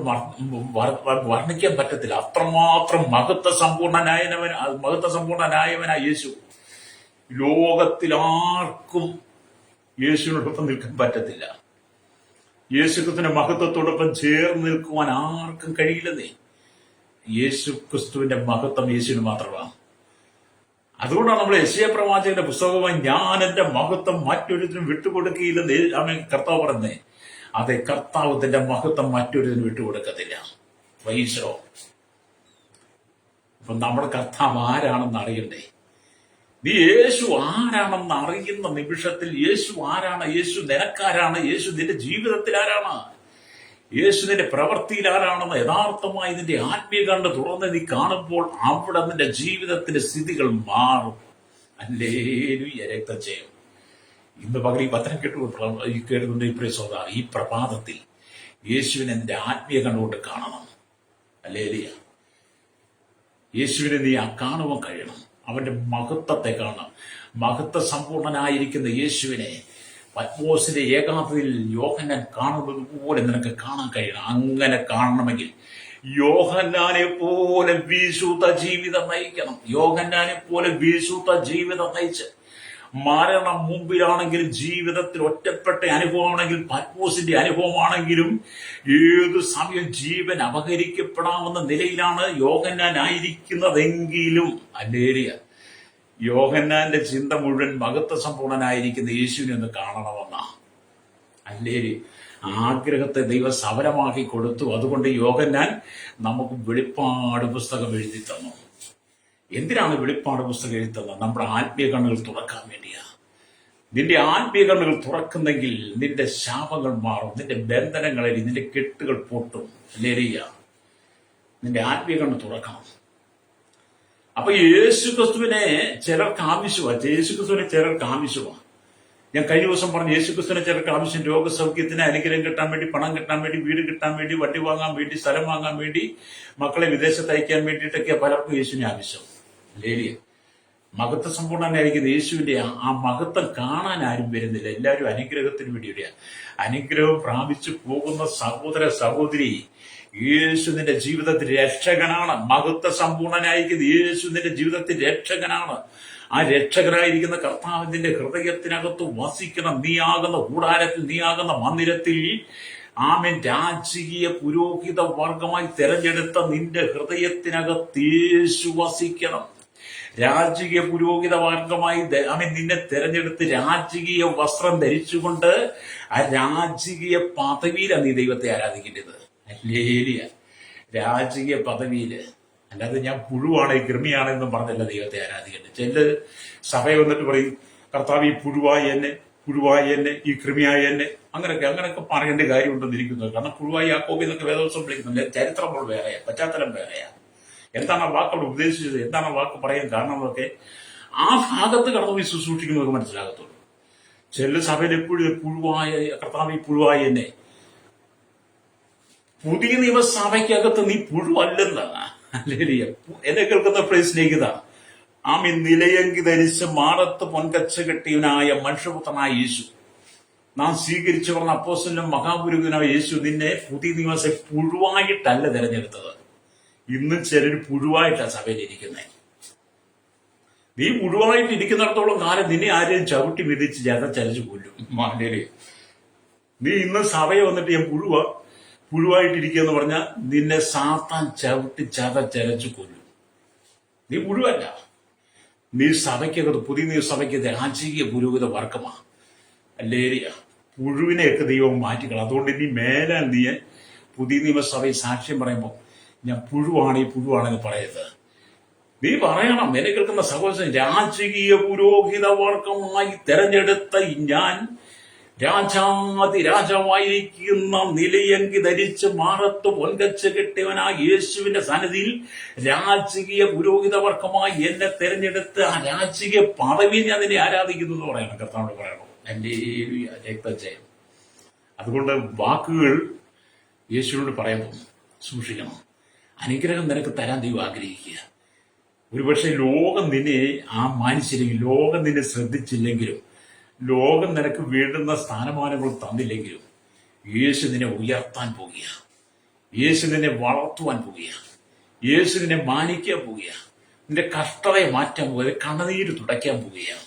വർണ്ണിക്കാൻ പറ്റത്തില്ല. അത്രമാത്രം മഹത്വ സമ്പൂർണനായവനായ യേശു. ലോകത്തിൽ ആർക്കും യേശുവിനോടൊപ്പം നിൽക്കാൻ പറ്റത്തില്ല. യേശുക്രിസ്തുവിന്റെ മഹത്വത്തോടൊപ്പം ചേർന്ന് നിൽക്കുവാൻ ആർക്കും കഴിയില്ലെന്നേ. യേശു ക്രിസ്തുവിന്റെ മഹത്വം യേശുവിന് മാത്രമാണ്. അതുകൊണ്ടാണ് നമ്മൾ യെശയ്യാ പ്രവാചകന്റെ പുസ്തകമായി ഞാൻ എന്റെ മഹത്വം മറ്റൊരുത്തിനും വിട്ടുകൊടുക്കുകയില്ലെന്ന് കർത്താവ് പറഞ്ഞേ. അതെ, കർത്താവ് തന്റെ മഹത്വം മറ്റൊരുത്തിനും വിട്ടുകൊടുക്കത്തില്ല. വൈശോ. അപ്പൊ നമ്മുടെ കർത്താവ് ആരാണെന്ന് അറിയണ്ടേ? നീ യേശു ആരാണെന്ന് അറിയുന്ന നിമിഷത്തിൽ യേശു ആരാണ്, യേശു നിനക്കാരാണ്, യേശു നിന്റെ ജീവിതത്തിൽ ആരാണ്, യേശു നിന്റെ പ്രവൃത്തിയിൽ ആരാണെന്ന് യഥാർത്ഥമായി നിന്റെ ആത്മീയ കണ്ണ് തുറന്ന് നീ കാണുമ്പോൾ അവിടെ നിന്റെ ജീവിതത്തിന്റെ സ്ഥിതികൾ മാറും. ഹല്ലേലൂയ. രക്തജയം. ഇന്ന് പകൽ ഈ പത്രം കേട്ടുകൊണ്ട് ഈ പ്രഭാതത്തിൽ യേശുവിനെ നിന്റെ ആത്മീയ കണ്ണുകൊണ്ട് കാണണം. ഹല്ലേലൂയ. യേശുവിനെ നീ കാണുവാൻ കഴിയണം. അവന്റെ മഹത്വത്തെ കാണണം. മഹത്വ സമ്പൂർണനായിരിക്കുന്ന യേശുവിനെ പത്മോസിന്റെ ഏകാന്തതയിൽ യോഹന്നാൻ കാണുന്നത് പോലെ നിനക്ക് കാണാൻ കഴിയണം. അങ്ങനെ കാണണമെങ്കിൽ യോഹന്നാനെ പോലെ വിശുദ്ധ ജീവിതം നയിക്കണം. യോഹന്നാനെ പോലെ വിശുദ്ധ ജീവിതം നയിച്ച് മരണം മുമ്പിലാണെങ്കിലും ജീവിതത്തിൽ ഒറ്റപ്പെട്ട അനുഭവമാണെങ്കിൽ പത്മോസിന്റെ അനുഭവമാണെങ്കിലും ഏതു സമയം ജീവൻ അപഹരിക്കപ്പെടാവുന്ന നിലയിലാണ് യോഹന്നാൻ ആയിരിക്കുന്നതെങ്കിലും ഹല്ലേലൂയ, യോഹന്നാന്റെ ചിന്ത മുഴുവൻ മഹത്വ സമ്പൂർണനായിരിക്കുന്ന യേശുവിനെ ഒന്ന് കാണണമെന്നാ. ഹല്ലേലൂയ. ആഗ്രഹത്തെ ദൈവം സഫലമാക്കി കൊടുത്തു. അതുകൊണ്ട് യോഹന്നാൻ നമുക്ക് വെളിപ്പാട് പുസ്തകം എഴുതി തന്നു. എന്തിനാണ് വെളിപ്പാട് പുസ്തകം എഴുതി തന്നത്? നമ്മുടെ ആത്മീയ കണ്ണുകൾ തുറക്കാൻ വേണ്ടിയാ. നിന്റെ ആത്മീയ കണ്ണുകൾ തുറക്കുന്നെങ്കിൽ നിന്റെ ശാപങ്ങൾ മാറും, നിന്റെ ബന്ധനങ്ങളിൽ നിന്റെ കെട്ടുകൾ പൊട്ടും. ഹല്ലേലൂയ. നിന്റെ ആത്മീയ കണ്ണ് തുറക്കണം. അപ്പൊ യേശുക്രിസ്തുവിനെ ചിലർക്ക് ആവശ്യമാണ്. യേശുക്രിസ്തുവിനെ ചിലർക്ക് ആവശ്യമാണ്. ഞാൻ കഴിഞ്ഞ ദിവസം പറഞ്ഞു, യേശുക്രിസ്തുവിനെ ചിലർക്ക് ആവശ്യം രോഗസൗഖ്യത്തിന്, അനുഗ്രഹം കിട്ടാൻ വേണ്ടി, പണം കിട്ടാൻ വേണ്ടി, വീട് കിട്ടാൻ വേണ്ടി, വണ്ടി വാങ്ങാൻ വേണ്ടി, സ്ഥലം വാങ്ങാൻ വേണ്ടി, മക്കളെ വിദേശത്ത് അയക്കാൻ വേണ്ടിയിട്ടൊക്കെ പലർക്കും യേശുവിനെ ആവശ്യം. ലേലിയ മഹത്വ സമ്പൂർണ്ണനായിരിക്കുന്ന യേശുവിന്റെ ആ മഹത്വം കാണാൻ ആരും വരുന്നില്ല. എല്ലാവരും അനുഗ്രഹത്തിന് വേണ്ടിയാണ്. അനുഗ്രഹം പ്രാപിച്ചു പോകുന്ന സഹോദര സഹോദരി, യേശു നിന്റെ ജീവിതത്തിൽ രക്ഷകനാണ്. മഹത്വ സമ്പൂർണനായിരിക്കുന്ന യേശു നിന്റെ ജീവിതത്തിൽ രക്ഷകനാണ്. ആ രക്ഷകനായിരിക്കുന്ന കർത്താവിന്റെ ഹൃദയത്തിനകത്ത് വസിക്കണം. നീയാകുന്ന കൂടാരത്തിൽ, നീയാകുന്ന മന്ദിരത്തിൽ ആമേൻ രാജകീയ പുരോഹിത വർഗമായി തെരഞ്ഞെടുത്ത നിന്റെ ഹൃദയത്തിനകത്ത് യേശു വസിക്കണം. രാജകീയ പുരോഹിത വർഗമായി ആമേൻ നിന്നെ തെരഞ്ഞെടുത്ത് രാജകീയ വസ്ത്രം ധരിച്ചുകൊണ്ട് ആ രാജകീയ പദവിയിലാണ് നീ ദൈവത്തെ ആരാധിക്കേണ്ടത്. ഹല്ലേലൂയ. രാജകീയ പദവിയില്, അല്ലാതെ ഞാൻ പുഴുവാണ് കൃമിയാണെന്നും പറഞ്ഞല്ല ദൈവത്തെ ആരാധിക്കേണ്ടത്. ചില സഭ വന്നിട്ട് പറയും, കർത്താവ് ഈ പുഴുവായി എന്നെ പുഴുവായി എന്നെ, ഈ കൃമിയായി എന്നെ, അങ്ങനെയൊക്കെ പറയേണ്ട കാര്യമുണ്ടെന്നിരിക്കുന്നത്. കാരണം പുഴുവായി യാക്കോബ് എന്നൊക്കെ വേദവസം വിളിക്കുന്നില്ല. ചരിത്രങ്ങൾ വേറെയാ, പശ്ചാത്തലം വേറെയാ. എന്താണ് ആ വാക്കവിടെ ഉപദേശിച്ചത്, എന്താണ് ആ വാക്ക് പറയാൻ കാരണമെന്നൊക്കെ ആ ഭാഗത്ത് കടന്നുപോയി ശുശ്രൂഷിക്കുന്നതൊക്കെ മനസ്സിലാകത്തുള്ളൂ. ചില സഭയിൽ എപ്പോഴും പുഴുവായ കർത്താവ്, ഈ പുഴുവായി എന്നെ. പുതിയ നിയമസഭയ്ക്കകത്ത് നീ പുഴുവല്ലെന്നാണ്. അല്ലെങ്കിൽ എന്നെ കേൾക്കുന്ന പ്രിയ സ്നേഹിത, ആമി നിലയങ്കി ധരിച്ച് മാറത്ത് പൊൻകച്ച കെട്ടിയവനായ മനുഷ്യപുത്രനായ യേശു, നാം സ്വീകരിച്ചു പറഞ്ഞ അപ്പോസ്തലനും മഹാപുരോഹിതനായ യേശു നിന്നെ പുതിയ നിയമസഭ പുഴുവായിട്ടല്ല തിരഞ്ഞെടുത്തത്. ഇന്നും ചിലർ പുഴുവായിട്ടാണ് സഭയിൽ ഇരിക്കുന്നത്. നീ പുഴുവായിട്ട് ഇരിക്കുന്നിടത്തോളം കാലം നിന്നെ ആരെയും ചവിട്ടി വിധിച്ച് ചതച്ചരച്ച് കൊല്ലും. മാണ്ടേര്, നീ ഇന്ന് സഭയെ വന്നിട്ട് ഞാൻ പുഴുവായിട്ടിരിക്കുക എന്ന് പറഞ്ഞാൽ നിന്നെ സാത്താൻ ചവിട്ടി ചതച്ചരച്ച് കൊല്ലും. നീ പുഴുവല്ല. നീ സഭയ്ക്കകത്ത്, പുതിയ നിയമസഭയ്ക്കകത്ത് രാജകീയ പുരോഹിത വർഗമാണ്. അല്ലേരിയ, പുഴുവിനെയൊക്കെ ദൈവം മാറ്റിക്കളാം. അതുകൊണ്ട് ഇനി മേലാൽ നീ പുതിയ നിയമസഭയിൽ സാക്ഷ്യം പറയുമ്പോൾ ഞാൻ പുഴുവാണെന്ന് പറയരുത്. നീ പറയണം, എന്നെ കേൾക്കുന്ന സഹോദരൻ, രാജകീയ പുരോഹിത വർഗമായി തെരഞ്ഞെടുത്ത ഞാൻ രാജാവായിരിക്കുന്ന നിലയങ്കി ധരിച്ച് മാറത്ത് പൊൻകച്ച് കെട്ടിയവനായ യേശുവിന്റെ സന്നിധിയിൽ രാജകീയ പുരോഹിത വർഗമായി എന്നെ തെരഞ്ഞെടുത്ത് ആ രാജകീയ പദവി ഞാൻ നിന്നെ ആരാധിക്കുന്നു എന്ന് പറയണം. കർത്താവിനോട് പറയണം, എന്റെ രക്തജയം. അതുകൊണ്ട് വാക്കുകൾ യേശുവിനോട് പറയുമ്പോൾ സൂക്ഷിക്കണം. അനുഗ്രഹം നിനക്ക് തരാൻ ദൈവം ആഗ്രഹിക്കുക. ഒരുപക്ഷെ ലോകം നിന്നെ മാനിച്ചില്ലെങ്കിൽ, ലോകം നിന്നെ ശ്രദ്ധിച്ചില്ലെങ്കിലും, ലോകം നിനക്ക് വേണ്ടുന്ന സ്ഥാനമാനങ്ങൾ തന്നില്ലെങ്കിലും യേശു നിന്നെ ഉയർത്താൻ പോകുക. യേശു നിന്നെ വളർത്തുവാൻ പോകുക. യേശു നിന്നെ മാനിക്കാൻ പോകുക. നിന്റെ കഷ്ടതയെ മാറ്റാൻ പോകുക. കണ്ണുനീര് തുടയ്ക്കാൻ പോവുകയാണ്.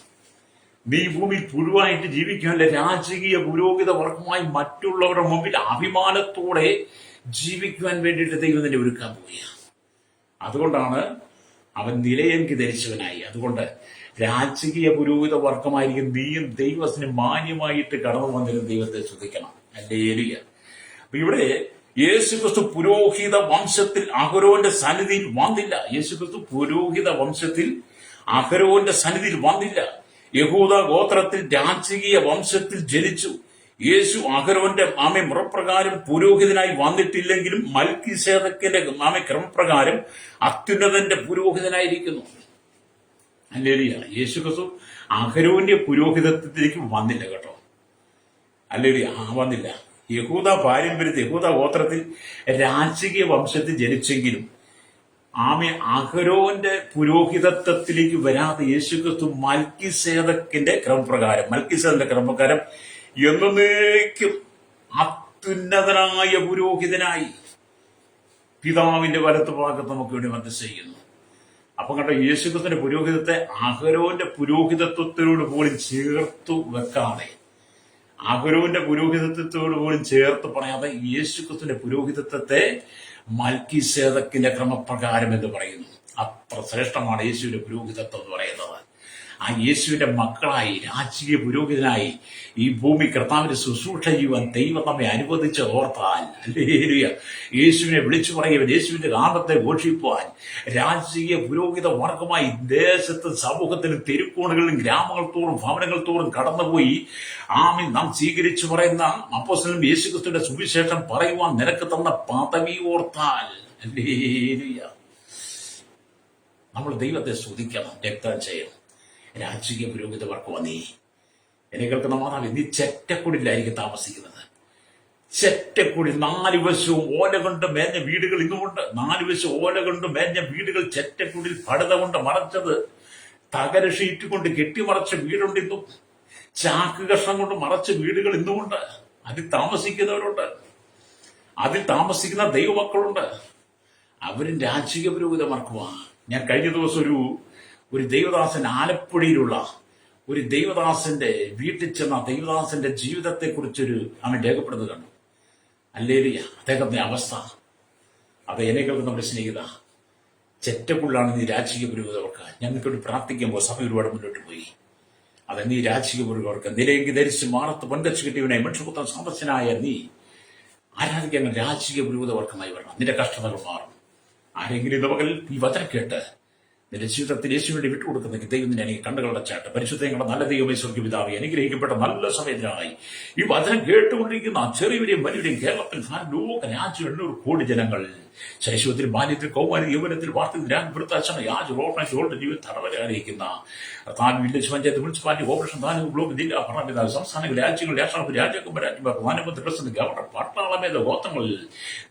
നീ ഭൂമിയിൽ പുഴുവായിട്ട് ജീവിക്കാനുള്ള രാജകീയ പുരോഹിത വർഗമായി മറ്റുള്ളവരുടെ മുമ്പിൽ അഭിമാനത്തോടെ ജീവിക്കുവാൻ വേണ്ടിയിട്ട് ദൈവം നിന്നെ ഒരുക്കാൻ പോവുകയാണ്. അതുകൊണ്ടാണ് അവൻ നിലയങ്കി ധരിച്ചവനായി. അതുകൊണ്ട് രാജകീയ പുരോഹിത വർഗമായിരിക്കും നീയും ദൈവത്തിന് മാന്യമായിട്ട് കടന്നു വന്നിരുന്ന ദൈവത്തെ ശ്രദ്ധിക്കണം. ഹല്ലേലൂയ. അപ്പൊ ഇവിടെ യേശുക്രിസ്തു പുരോഹിത വംശത്തിൽ അഹരോന്റെ സന്നിധിയിൽ വന്നില്ല. യേശുക്രിസ്തു പുരോഹിത വംശത്തിൽ അഹരോന്റെ സന്നിധിയിൽ വന്നില്ല. യഹൂദ ഗോത്രത്തിൽ രാജകീയ വംശത്തിൽ ജനിച്ചു. യേശു അഹരോന്റെ മുറപ്രകാരം പുരോഹിതനായി വന്നിട്ടില്ലെങ്കിലും മൽക്കീസേദക്കിന്റെ ക്രമപ്രകാരം അത്യുന്നതന്റെ പുരോഹിതനായിരിക്കുന്നു. ഹല്ലേലൂയ. യേശു ക്രിസ്തു അഹരോന്റെ പുരോഹിതത്വത്തിലേക്ക് വന്നില്ല കേട്ടോ. ഹല്ലേലൂയ, വന്നില്ല. യഹൂദ പാരമ്പര്യത്തിൽ, യഹൂദ ഗോത്രത്തിൽ രാജകീയ വംശത്തിൽ ജനിച്ചെങ്കിലും അഹരോന്റെ പുരോഹിതത്വത്തിലേക്ക് വരാതെ യേശു ക്രിസ്തു മൽക്കീസേദക്കിന്റെ ക്രമപ്രകാരം എന്നേക്കും അത്യുന്നതനായ പുരോഹിതനായി പിതാവിന്റെ വലത്ത് ഭാഗത്ത് നമുക്ക് വേണ്ടി മധ്യസ്ഥ ചെയ്യുന്നു. അപ്പൊ കണ്ട, യേശുക്രിസ്തുവിന്റെ പുരോഹിതത്തെ അഹരോന്റെ പുരോഹിതത്വത്തോട് പോലും ചേർത്തു വെക്കാതെ, അഹരോന്റെ പുരോഹിതത്വത്തോട് പോലും ചേർത്ത് പറയാതെ യേശുക്രിസ്തുവിന്റെ പുരോഹിതത്വത്തെ മൽക്കീസേദക്കിന്റെ ക്രമപ്രകാരം എന്ന് പറയുന്നു. അത്ര ശ്രേഷ്ഠമാണ് യേശുവിന്റെ പുരോഹിതത്വം എന്ന് പറയുന്നത്. ആ യേശുവിന്റെ മക്കളായി, രാജകീയ പുരോഹിതനായി ഈ ഭൂമി കർത്താവിന്റെ ശുശ്രൂഷ ചെയ്യുവാൻ ദൈവം നമ്മെ അനുവദിച്ച് ഓർത്താൽ, ഹല്ലേലൂയ, യേശുവിനെ വിളിച്ചു പറയുവാൻ, യേശുവിന്റെ നാമത്തെ ഘോഷിക്കുവാൻ രാജകീയ പുരോഹിത വർഗമായി ദേശത്തും സമൂഹത്തിലും തെരുക്കോണുകളിലും ഗ്രാമങ്ങൾ തോറും ഭവനങ്ങൾ തോറും കടന്നുപോയി നാം സ്വീകരിച്ചു പറയുന്ന അപ്പോസ്തലൻ യേശുക്രിസ്തുവിന്റെ സുവിശേഷം പറയുവാൻ നിനക്ക് തന്ന പദവി ഓർത്താൽ, ഹല്ലേലൂയ, നമ്മൾ ദൈവത്തെ സ്തുതിക്കണം. രക്തം ചെയ്യണം. രാജകീയ പുരോഹിത വർഗമാണ് നീ. എന്നെ കേൾക്കുന്ന മാതാവ്, നീ ചെറ്റക്കുടിലായിരിക്കും താമസിക്കുന്നത്. ചെറ്റക്കുടി, 4 വശവും ഓല കൊണ്ട് മേഞ്ഞ വീടുകൾ ഇന്നുമുണ്ട്. 4 വശം ഓല കൊണ്ട് മേഞ്ഞ വീടുകൾ, ചെറ്റക്കുടിൽ പടുത കൊണ്ട് മറച്ചത്, തകര ഷീറ്റ് കൊണ്ട് കെട്ടിമറച്ച വീടുണ്ട് ഇന്നും. ചാക്ക് കഷ്ണം കൊണ്ട് മറച്ച വീടുകൾ ഇന്നുമുണ്ട്. അതിൽ താമസിക്കുന്നവരുണ്ട്. അതിൽ താമസിക്കുന്ന ദൈവമക്കളുണ്ട്. അവരും രാജകീയ പുരോഹിത വർഗമാണ്. ഞാൻ കഴിഞ്ഞ ദിവസം ഒരു ദൈവദാസൻ, ആലപ്പുഴയിലുള്ള ഒരു ദൈവദാസന്റെ വീട്ടിൽ ചെന്ന ദൈവദാസന്റെ ജീവിതത്തെക്കുറിച്ചൊരു രേഖപ്പെടുന്നത് കണ്ടു. ഹല്ലേലൂയ. അദ്ദേഹത്തിന്റെ അവസ്ഥ അത് എന്നെ കേൾക്കുന്ന നമ്മുടെ സ്നേഹിത, ചെറ്റക്കുള്ളാണ് നീ രാജകീയ പുരോഹിതവർക്ക്. ഞങ്ങൾക്കൊരു പ്രാർത്ഥിക്കുമ്പോൾ സഭ ഒരുപാട് മുന്നോട്ട് പോയി. അത് നീ രാജകീയ പുരോഹിതവർക്ക് നിലയെങ്കിൽ ധരിച്ച് മാറത്ത് പൊൻകച്ച് കിട്ടിയവനായി മനുഷ്യപുത്ര സമ്പന്നനായ നീ ആരാധിക്കാൻ രാജകീയ പുരോഹിതവർഗമായി വരണം. നിന്റെ കഷ്ടതകൾ മാറും. ആരെങ്കിലും ഇന്ന് പകൽ ഈ വചനം കേട്ട് നിന്റെ ജീവിതത്തിൽ യേശു വേണ്ടി വിട്ടുകൊടുക്കുന്നെങ്കിൽ ദൈവം നിന്നെ എനിക്ക് കണ്ണുകളുടെ ചാട്ട് പരിശുദ്ധങ്ങളുടെ നല്ല ദൈവമേ സ്വർഗ്ഗ പിതാവേ അനുഗ്രഹിക്കപ്പെട്ട നല്ല സമയത്തിനായി ഈ വചനം കേട്ടുകൊണ്ടിരിക്കുന്ന ചെറിയവരെയും വലിയവരെയും കേരളത്തിൽ ലോക രാജ്യം 800 കോടി ജനങ്ങൾ ശൈശവത്തിൽ ബാല്യത്തിൽ കൗമാരി യൗവനത്തിൽ വാർത്തയിൽ വൃത്താശ്രമ യാജ് റോട്ടൻ ഷോൾഡ് ജീവിത തടവരെ അറിയിക്കുന്ന താൻ village panchayat municipality operation taluk block ജില്ലാ ഭരണപിതാവ് സംസ്ഥാനങ്ങൾ രാജ്യങ്ങൾ രാഷ്ട്രപതി രാജ്യങ്ങൾ പ്രധാനമന്ത്രി പ്രസിഡന്റ് ഗവർണർ പട്ടാളമേധ ഗോത്രങ്ങളിൽ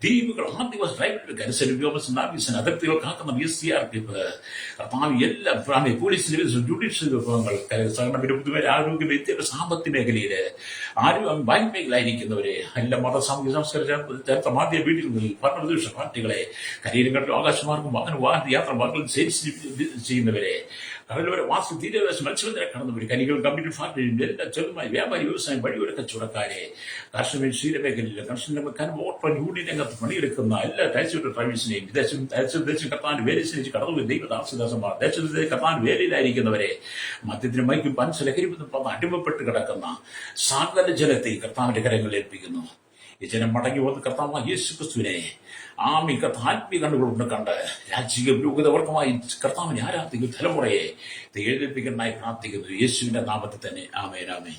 ദ്വീപുകൾ ആദിവാസി ട്രൈബൽ കരസേന വ്യോമസേന നാവികസേന അതിർത്തികൾ കാക്കുന്ന BSRPF എല്ലാ പോലീസ് ജുഡീഷ്യൽ വിഭാഗങ്ങൾ സഹകരണ വിരുദ്ധ ആരോഗ്യ വിദ്യാഭ്യാസ സാമ്പത്തിക മേഖലയില് ബാങ്ക് മേഖലയിലായിരിക്കുന്നവരെ എല്ലാ മത സാമൂഹിക സംസ്കാര ചരിത്ര മാധ്യമ വീടുകളിൽ ഭരണപ്രതിപക്ഷ പാർട്ടികളെ കരിയിലും ആകാശമാർഗം വാഹന യാത്ര വാഹനം ചെയ്യുന്നവരെ കടലോര വാസു തീരദേശ മത്സ്യബന്ധനം കടന്നവർ കനികൾ കമ്പ്യൂട്ടർ ഫാക്ടറിയും എല്ലാ ചെറുതുമായി വ്യാപാരി വ്യവസായം വഴിയോര കച്ചവടക്കാരെ കാർഷിക ക്ഷീരമേഖലയിലെ കർഷക ഓട്ടോ യൂണിയൻ രംഗത്ത് പണിയെടുക്കുന്ന എല്ലാ ടാക്സിയുടെ ഡ്രൈവേഴ്സിനെയും ദേശം കർത്താൻ വേലി സ്നേഹിച്ച് കടന്നു ദൈവദാസദാസന്മാർ ദേശത്തെ കർത്താൻ വേലയിലായിരിക്കുന്നവരെ മദ്യത്തിന് മൈക്കും പഞ്ച ലഹരിബന്ധം അടിമപ്പെട്ട് കിടക്കുന്ന സകല ജനത്തെ കർത്താവിന്റെ കരങ്ങളിൽ ഏൽപ്പിക്കുന്നു. ഈ ജനം മടങ്ങി വന്ന് കർത്താവ് യേശു ക്രിസ്തുവിനെ ആത്മീയ കണ്ണുകൊണ്ട് കണ്ട് രാജകീയ പുരോഗതവർഗമായി കർത്താവിനെ ആരാധിക്കുന്ന തലമുറയെ എഴുന്നേൽപ്പിക്കാനായി പ്രാർത്ഥിക്കുന്നു. യേശുവിന്റെ നാമത്തിൽ തന്നെ ആമേൻ ആമേൻ.